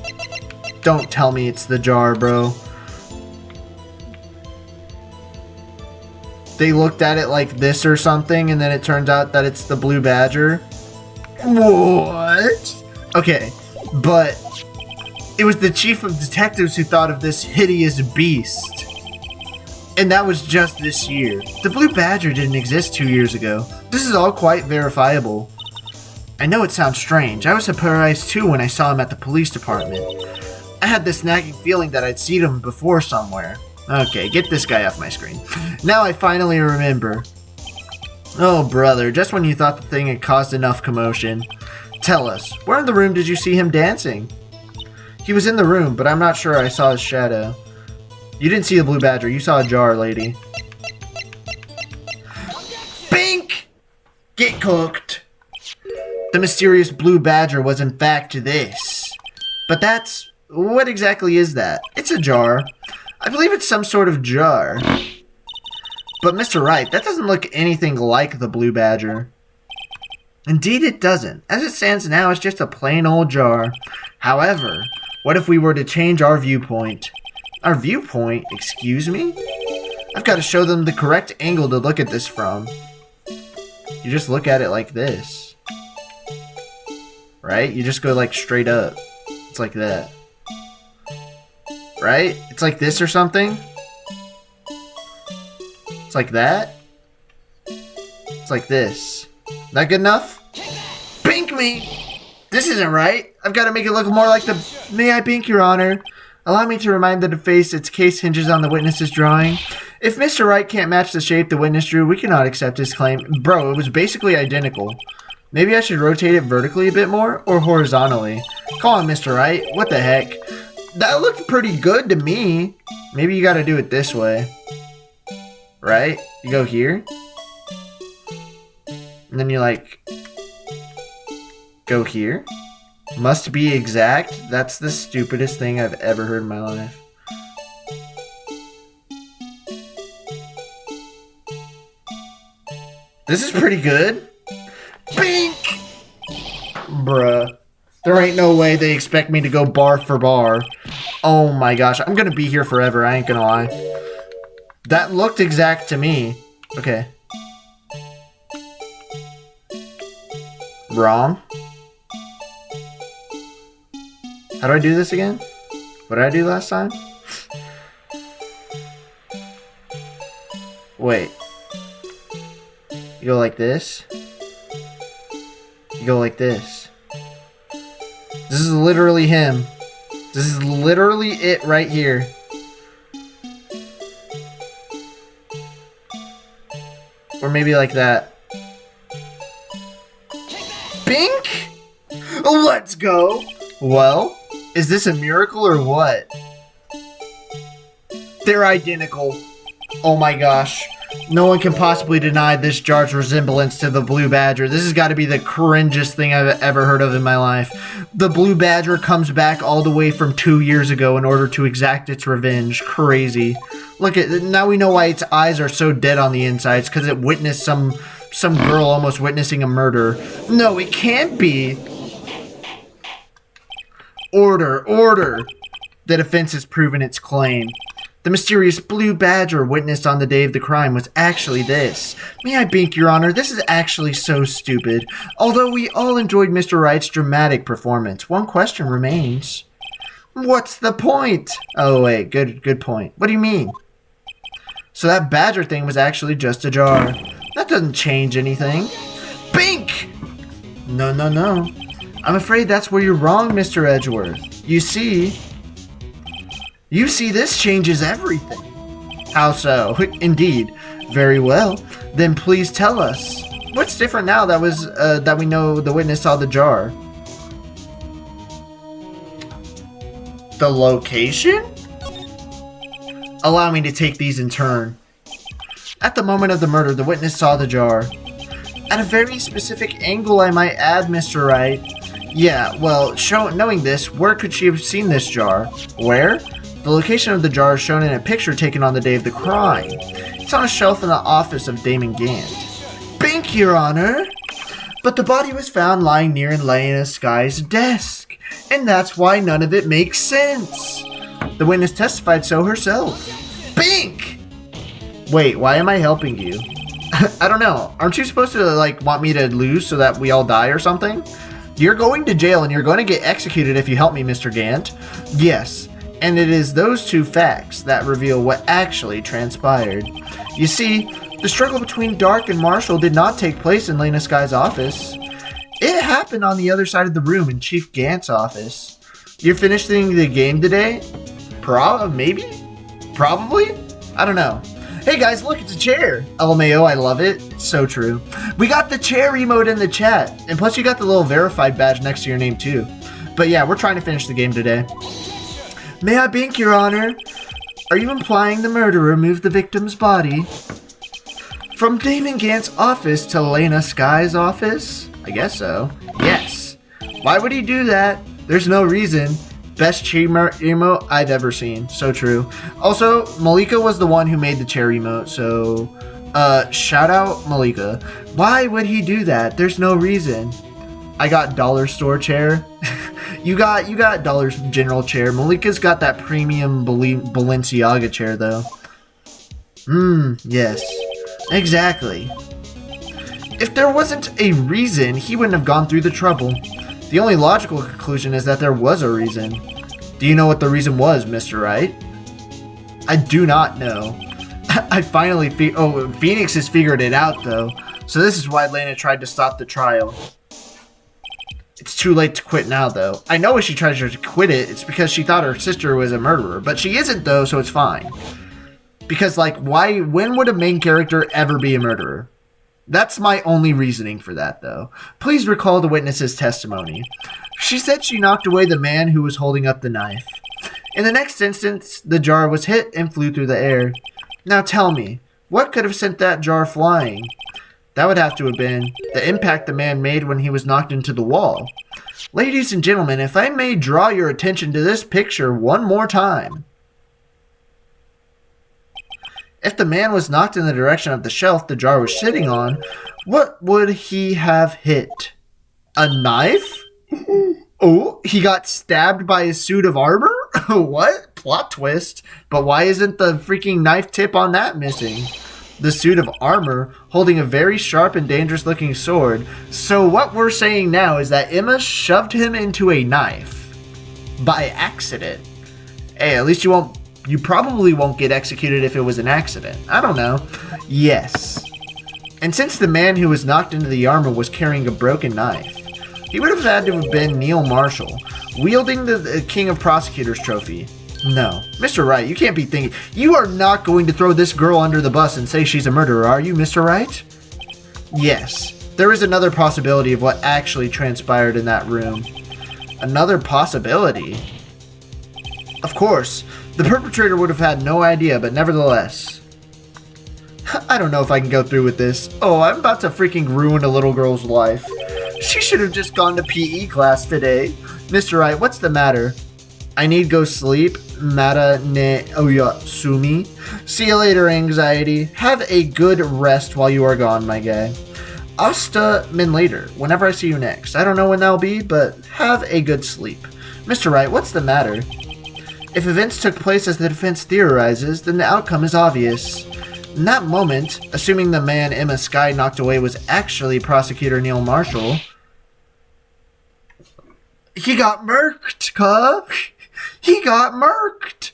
Don't tell me it's the jar, bro. They looked at it like this or something, and then it turns out that it's the blue badger. What? Okay, but it was the chief of detectives who thought of this hideous beast. And that was just this year. The blue badger didn't exist 2 years ago. This is all quite verifiable. I know it sounds strange. I was surprised too when I saw him at the police department. I had this nagging feeling that I'd seen him before somewhere. Okay, get this guy off my screen. Now I finally remember. Oh, brother, just when you thought the thing had caused enough commotion. Tell us, where in the room did you see him dancing? He was in the room, but I'm not sure I saw his shadow. You didn't see the blue badger, you saw a jar, lady. Bink! Get cooked! The mysterious blue badger was in fact this. But that's... what exactly is that? It's a jar. I believe it's some sort of jar. But Mr. Wright, that doesn't look anything like the blue badger. Indeed it doesn't. As it stands now, it's just a plain old jar. However, what if we were to change our viewpoint? Our viewpoint? Excuse me? I've got to show them the correct angle to look at this from. You just look at it like this. Right? You just go like straight up. It's like that. Right? It's like this or something. It's like that. It's like this. That good enough? Bink me! This isn't right. I've got to make it look more like the... May I bink, Your Honor? Allow me to remind the face its case hinges on the witness's drawing. If Mr. Wright can't match the shape the witness drew, we cannot accept his claim. Bro, it was basically identical. Maybe I should rotate it vertically a bit more, or horizontally. Come on, Mr. Wright. What the heck? That looked pretty good to me. Maybe you gotta do it this way. Right? You go here. And then you like... go here. Must be exact. That's the stupidest thing I've ever heard in my life. This is pretty good. Bink! Bruh. There ain't no way they expect me to go bar for bar. Oh my gosh. I'm gonna be here forever. I ain't gonna lie. That looked exact to me. Okay. Wrong. How do I do this again? What did I do last time? Wait. You go like this. You go like this. This is literally him. This is literally it right here. Or maybe like that. Bink! Let's go! Well, is this a miracle or what? They're identical. Oh my gosh. No one can possibly deny this jar's resemblance to the blue badger. This has got to be the cringiest thing I've ever heard of in my life. The blue badger comes back all the way from 2 years ago in order to exact its revenge. Crazy. Look at now we know why its eyes are so dead on the insides, because it witnessed some girl almost witnessing a murder. No, it can't be. Order, order. The defense has proven its claim. The mysterious blue badger witnessed on the day of the crime was actually this. May I bink, Your Honor? This is actually so stupid. Although we all enjoyed Mr. Wright's dramatic performance, one question remains. What's the point? Oh, wait. Good point. What do you mean? So that badger thing was actually just a jar. That doesn't change anything. Bink! No, no, no. I'm afraid that's where you're wrong, Mr. Edgeworth. You see, this changes everything. How so? Indeed. Very well. Then please tell us. What's different now that we know the witness saw the jar? The location? Allow me to take these in turn. At the moment of the murder, the witness saw the jar. At a very specific angle, I might add, Mr. Wright. Yeah, well, knowing this, where could she have seen this jar? Where? The location of the jar is shown in a picture taken on the day of the crime. It's on a shelf in the office of Damon Gant. Bink, Your Honor! But the body was found lying near Elena Sky's desk, and that's why none of it makes sense. The witness testified so herself. Bink! Wait, why am I helping you? I don't know. Aren't you supposed to, want me to lose so that we all die or something? You're going to jail and you're going to get executed if you help me, Mr. Gant. Yes. And it is those two facts that reveal what actually transpired. You see, the struggle between Dark and Marshall did not take place in Lena Sky's office. It happened on the other side of the room in Chief Gant's office. You're finishing the game today? Maybe? Probably? I don't know. Hey guys, look, it's a chair. LMAO, I love it. So true. We got the chair emote in the chat. And plus you got the little verified badge next to your name too. But yeah, we're trying to finish the game today. May I bink, Your Honor? Are you implying the murderer moved the victim's body from Damon Gant's office to Lena Sky's office? I guess so. Yes. Why would he do that? There's no reason. Best chair emote I've ever seen. So true. Also, Malika was the one who made the chair emote, so shout out Malika. Why would he do that? There's no reason. I got dollar store chair. you got dollar general chair. Malika's got that premium Balenciaga chair though. Yes. Exactly. If there wasn't a reason, he wouldn't have gone through the trouble. The only logical conclusion is that there was a reason. Do you know what the reason was, Mr. Wright? I do not know. I finally Phoenix has figured it out though. So this is why Lena tried to stop the trial. It's too late to quit now though. I know if she tried to quit it, it's because she thought her sister was a murderer. But she isn't though, so it's fine. Because like, when would a main character ever be a murderer? That's my only reasoning for that, though. Please recall the witness's testimony. She said she knocked away the man who was holding up the knife. In the next instance, the jar was hit and flew through the air. Now tell me, what could have sent that jar flying? That would have to have been the impact the man made when he was knocked into the wall. Ladies and gentlemen, if I may draw your attention to this picture one more time. If the man was knocked in the direction of the shelf the jar was sitting on, what would he have hit? A knife? Oh, he got stabbed by a suit of armor? What? Plot twist. But why isn't the freaking knife tip on that missing? The suit of armor holding a very sharp and dangerous looking sword. So what we're saying now is that Emma shoved him into a knife. By accident. Hey, at least you probably won't get executed if it was an accident. I don't know. Yes. And since the man who was knocked into the armor was carrying a broken knife, he would have had to have been Neil Marshall, wielding the King of Prosecutors trophy. No. Mr. Wright, you can't be thinking... You are not going to throw this girl under the bus and say she's a murderer, are you, Mr. Wright? Yes. There is another possibility of what actually transpired in that room. Another possibility? Of course. The perpetrator would have had no idea, but nevertheless. I don't know if I can go through with this. Oh, I'm about to freaking ruin a little girl's life. She should have just gone to PE class today. Mr. Wright, what's the matter? I need go sleep. Mata ne oyasumi. See you later, anxiety. Have a good rest while you are gone, my guy. Asta min later, whenever I see you next. I don't know when that'll be, but have a good sleep. Mr. Wright, what's the matter? If events took place as the defense theorizes, then the outcome is obvious. In that moment, assuming the man Emma Sky knocked away was actually Prosecutor Neil Marshall, he got murked, cuh! He got murked!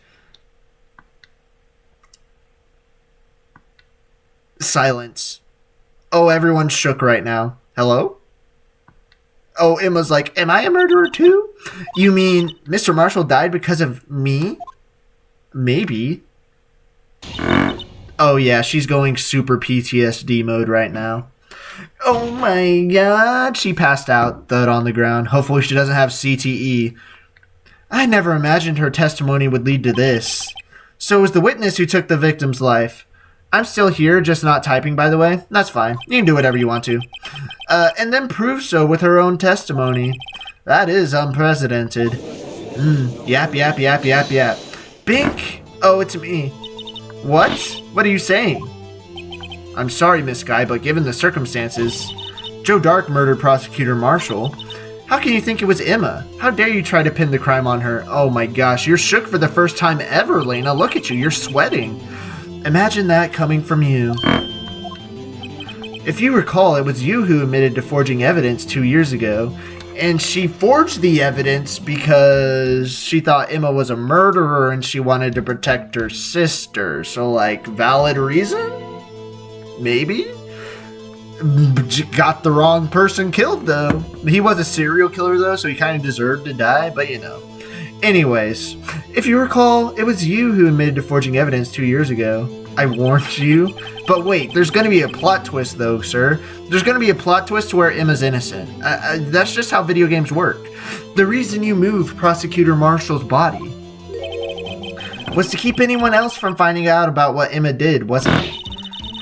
Silence. Oh, everyone's shook right now. Hello? Oh, Emma's like, am I a murderer too? You mean Mr. Marshall died because of me? Maybe. Oh yeah, she's going super PTSD mode right now. Oh my god, she passed out, thud on the ground. Hopefully she doesn't have CTE. I never imagined her testimony would lead to this. So it was the witness who took the victim's life. I'm still here, just not typing, by the way. That's fine. You can do whatever you want to. And then prove so with her own testimony. That is unprecedented. Yap, yap, yap, yap, yap. Bink! Oh, it's me. What? What are you saying? I'm sorry, Miss Guy, but given the circumstances, Joe Dark murdered Prosecutor Marshall. How can you think it was Emma? How dare you try to pin the crime on her? Oh my gosh, you're shook for the first time ever, Lena. Look at you, you're sweating. Imagine that coming from you. If you recall, it was you who admitted to forging evidence 2 years ago. And she forged the evidence because she thought Emma was a murderer and she wanted to protect her sister. So, like, valid reason? Maybe? Got the wrong person killed, though. He was a serial killer, though, so he kind of deserved to die, but you know. Anyways, if you recall, it was you who admitted to forging evidence 2 years ago. I warned you. But wait, there's going to be a plot twist though, sir. There's going to be a plot twist to where Emma's innocent. That's just how video games work. The reason you moved Prosecutor Marshall's body was to keep anyone else from finding out about what Emma did, wasn't it?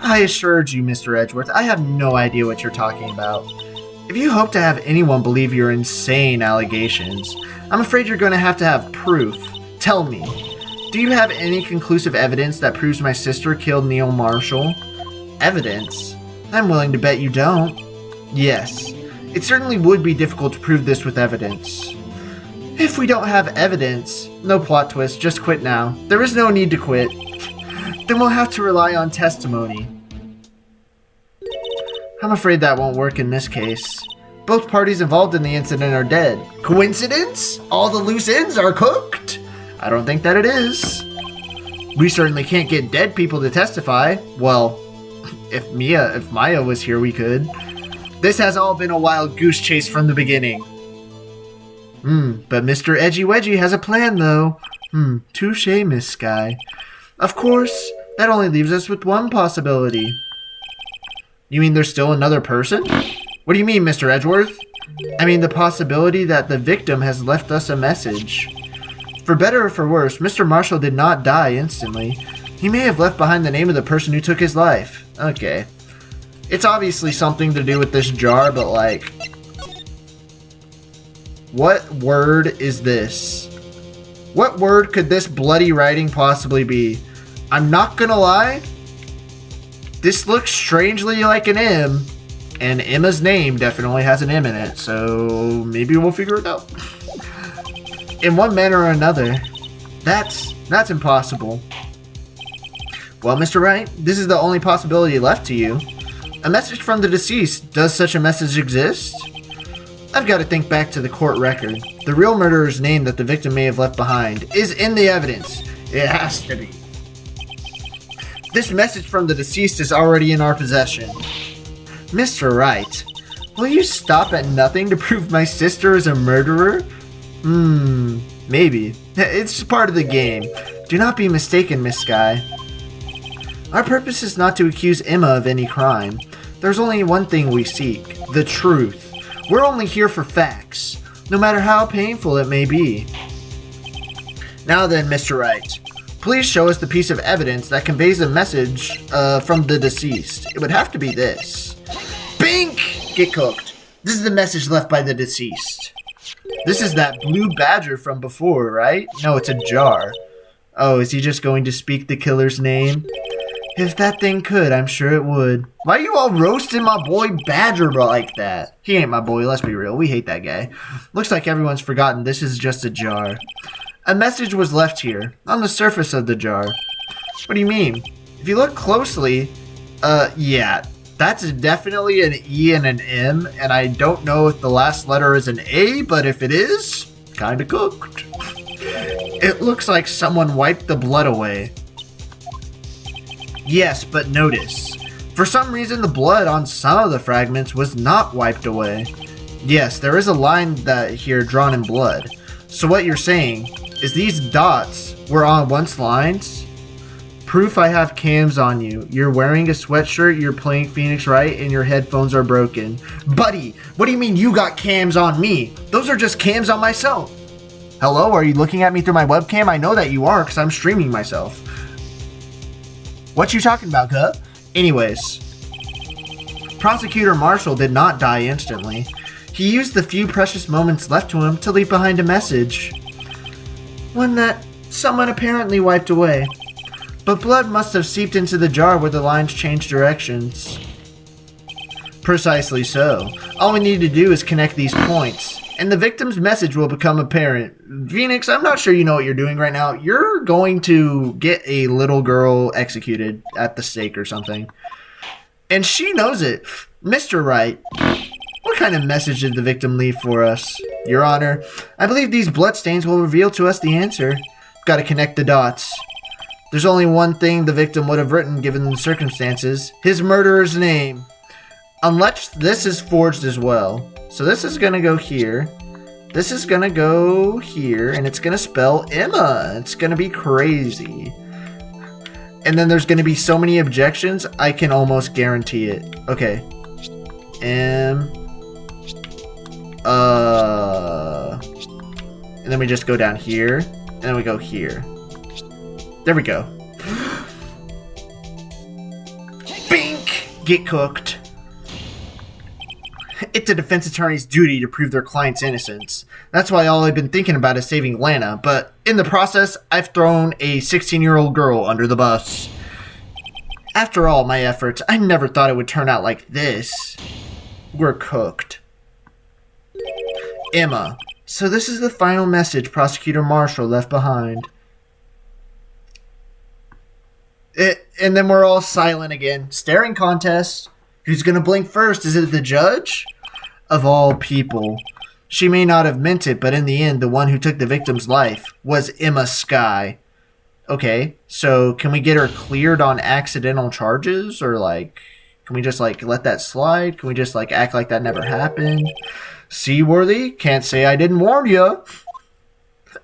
I assured you, Mr. Edgeworth, I have no idea what you're talking about. If you hope to have anyone believe your insane allegations, I'm afraid you're going to have proof. Tell me, do you have any conclusive evidence that proves my sister killed Neil Marshall? Evidence? I'm willing to bet you don't. Yes, it certainly would be difficult to prove this with evidence. If we don't have evidence, no plot twist, just quit now. There is no need to quit. Then we'll have to rely on testimony. I'm afraid that won't work in this case. Both parties involved in the incident are dead. Coincidence? All the loose ends are cooked? I don't think that it is. We certainly can't get dead people to testify. Well, if Maya was here, we could. This has all been a wild goose chase from the beginning. But Mr. Edgy Wedgy has a plan, though. Touche, Miss Sky. Of course, that only leaves us with one possibility. You mean there's still another person? What do you mean, Mr. Edgeworth? I mean the possibility that the victim has left us a message. For better or for worse, Mr. Marshall did not die instantly. He may have left behind the name of the person who took his life. Okay. It's obviously something to do with this jar, but like... what word is this? What word could this bloody writing possibly be? I'm not gonna lie. This looks strangely like an M, and Emma's name definitely has an M in it, so maybe we'll figure it out. In one manner or another, that's impossible. Well, Mr. Wright, this is the only possibility left to you. A message from the deceased. Does such a message exist? I've got to think back to the court record. The real murderer's name that the victim may have left behind is in the evidence. It has to be. This message from the deceased is already in our possession. Mr. Wright, will you stop at nothing to prove my sister is a murderer? Maybe. It's just part of the game. Do not be mistaken, Miss Sky. Our purpose is not to accuse Emma of any crime. There's only one thing we seek, the truth. We're only here for facts, no matter how painful it may be. Now then, Mr. Wright, please show us the piece of evidence that conveys a message from the deceased. It would have to be this. Bink! Get cooked. This is the message left by the deceased. This is that blue badger from before, right? No, it's a jar. Oh, is he just going to speak the killer's name? If that thing could, I'm sure it would. Why are you all roasting my boy Badger like that? He ain't my boy, let's be real. We hate that guy. Looks like everyone's forgotten this is just a jar. A message was left here, on the surface of the jar. What do you mean? If you look closely, yeah, that's definitely an E and an M, and I don't know if the last letter is an A, but if it is, kinda cooked. It looks like someone wiped the blood away. Yes, but notice, for some reason the blood on some of the fragments was not wiped away. Yes, there is a line here drawn in blood. So what you're saying is these dots were on once lines? Proof I have cams on you. You're wearing a sweatshirt, you're playing Phoenix Wright, and your headphones are broken. Buddy, what do you mean you got cams on me? Those are just cams on myself. Hello, are you looking at me through my webcam? I know that you are, because I'm streaming myself. What you talking about, huh? Anyways, Prosecutor Marshall did not die instantly. He used the few precious moments left to him to leave behind a message. One that someone apparently wiped away. But blood must have seeped into the jar where the lines changed directions. Precisely so. All we need to do is connect these points, and the victim's message will become apparent. Phoenix, I'm not sure you know what you're doing right now. You're going to get a little girl executed at the stake or something. And she knows it. Mr. Wright, what kind of message did the victim leave for us? Your Honor, I believe these bloodstains will reveal to us the answer. Gotta connect the dots. There's only one thing the victim would have written given the circumstances. His murderer's name. Unless this is forged as well. So this is gonna go here. This is gonna go here, and it's gonna spell Emma. It's gonna be crazy. And then there's gonna be so many objections, I can almost guarantee it. Okay. And then we just go down here, and then we go here. There we go. Bink! Get cooked. It's a defense attorney's duty to prove their client's innocence. That's why all I've been thinking about is saving Lana, but in the process, I've thrown a 16-year-old girl under the bus. After all my efforts, I never thought it would turn out like this. We're cooked. Emma. So this is the final message Prosecutor Marshall left behind. And then we're all silent again. Staring contest. Who's gonna blink first? Is it the judge? Of all people. She may not have meant it, but in the end, the one who took the victim's life was Emma Skye. Okay, so can we get her cleared on accidental charges? Or, like, can we just, like, let that slide? Can we just, like, act like that never happened? Seaworthy? Can't say I didn't warn you.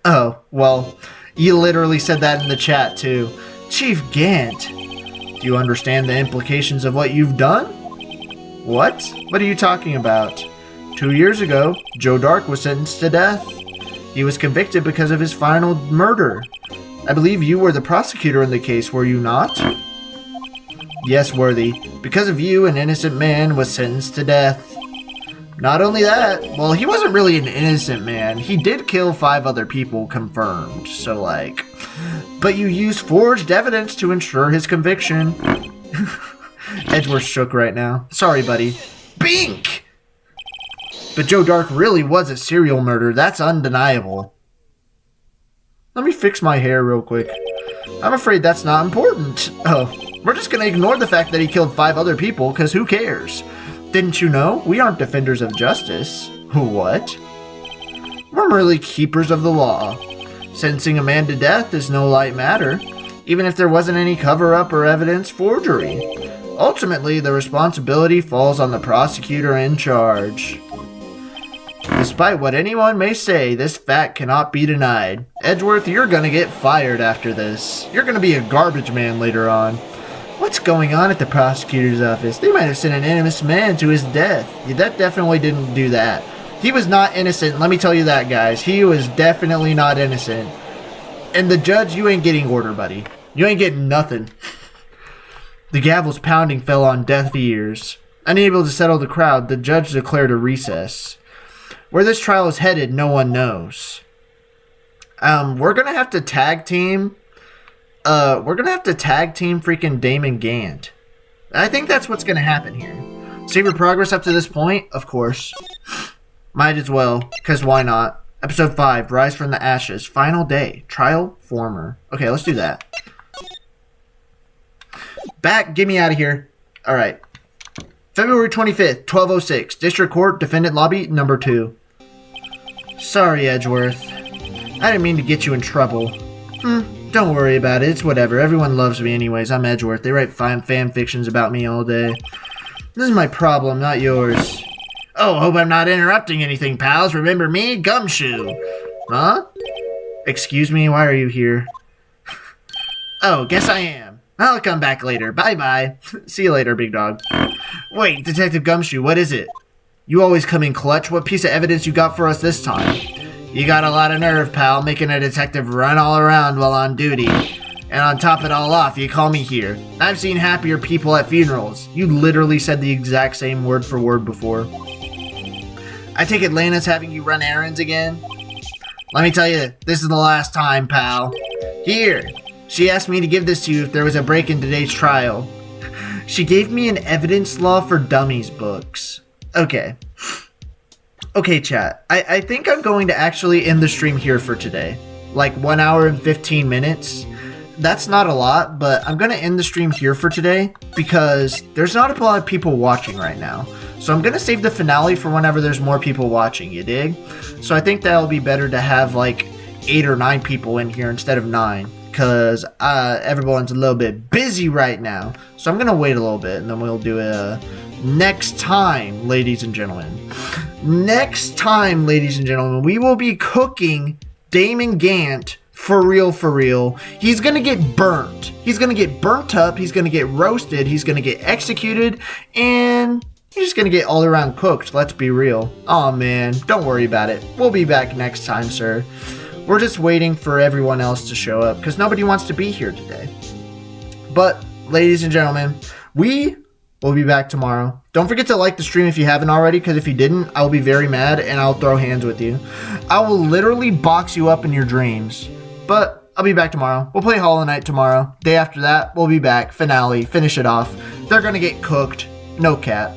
Oh, well, you literally said that in the chat, too. Chief Gant, do you understand the implications of what you've done? What? What are you talking about? 2 years ago, Joe Dark was sentenced to death. He was convicted because of his final murder. I believe you were the prosecutor in the case, were you not? Yes, Worthy. Because of you, an innocent man was sentenced to death. Not only that, well, he wasn't really an innocent man. He did kill 5 other people, confirmed. So, like... But you used forged evidence to ensure his conviction. Edgeworth shook right now. Sorry, buddy. Bink! But Joe Dark really was a serial murderer. That's undeniable. Let me fix my hair real quick. I'm afraid that's not important. Oh, we're just going to ignore the fact that he killed 5 other people, because who cares? Didn't you know? We aren't defenders of justice. What? We're merely keepers of the law. Sentencing a man to death is no light matter, even if there wasn't any cover-up or evidence forgery. Ultimately, the responsibility falls on the prosecutor in charge. Despite what anyone may say, this fact cannot be denied. Edgeworth, you're gonna get fired after this. You're gonna be a garbage man later on. What's going on at the prosecutor's office? They might have sent an innocent man to his death. Yeah, that definitely didn't do that. He was not innocent, let me tell you that, guys. He was definitely not innocent. And the judge, you ain't getting order, buddy. You ain't getting nothing. The gavel's pounding fell on deaf ears. Unable to settle the crowd, the judge declared a recess. Where this trial is headed, no one knows. We're gonna have to tag team. Freaking Damon Gant. I think that's what's gonna happen here. Save your progress up to this point, of course. Might as well, because why not? Episode 5, Rise from the Ashes. Final day. Trial former. Okay, let's do that. Back, get me out of here. Alright. February 25th, 12:06. District Court, Defendant Lobby, number 2. Sorry, Edgeworth. I didn't mean to get you in trouble. Don't worry about it. It's whatever. Everyone loves me anyways. I'm Edgeworth. They write fan fictions about me all day. This is my problem, not yours. Oh, hope I'm not interrupting anything, pals. Remember me? Gumshoe. Huh? Excuse me? Why are you here? Oh, guess I am. I'll come back later. Bye-bye. See you later, big dog. Wait, Detective Gumshoe, what is it? You always come in clutch. What piece of evidence you got for us this time? You got a lot of nerve, pal, making a detective run all around while on duty. And on top of it all off, you call me here. I've seen happier people at funerals. You literally said the exact same word for word before. I take it Lana's having you run errands again? Let me tell you, this is the last time, pal. Here. She asked me to give this to you if there was a break in today's trial. She gave me an evidence law for dummies books. Okay. Okay, chat. I think I'm going to actually end the stream here for today. Like 1 hour and 15 minutes. That's not a lot, but I'm going to end the stream here for today because there's not a lot of people watching right now. So I'm going to save the finale for whenever there's more people watching, you dig? So I think that'll be better to have like 8 or 9 people in here instead of 9. Because everyone's a little bit busy right now. So I'm going to wait a little bit and then we'll do it next time, ladies and gentlemen. Next time, ladies and gentlemen, we will be cooking Damon Gant for real, for real. He's gonna get burnt. He's gonna get burnt up. He's gonna get roasted. He's gonna get executed. And he's just gonna get all around cooked. Let's be real. Oh man, don't worry about it. We'll be back next time, sir. We're just waiting for everyone else to show up because nobody wants to be here today. But, ladies and gentlemen, we will be back tomorrow. Don't forget to like the stream if you haven't already, because if you didn't, I will be very mad and I'll throw hands with you. I will literally box you up in your dreams. But I'll be back tomorrow. We'll play Hollow Knight tomorrow. Day after that, we'll be back. Finale. Finish it off. They're going to get cooked. No cap.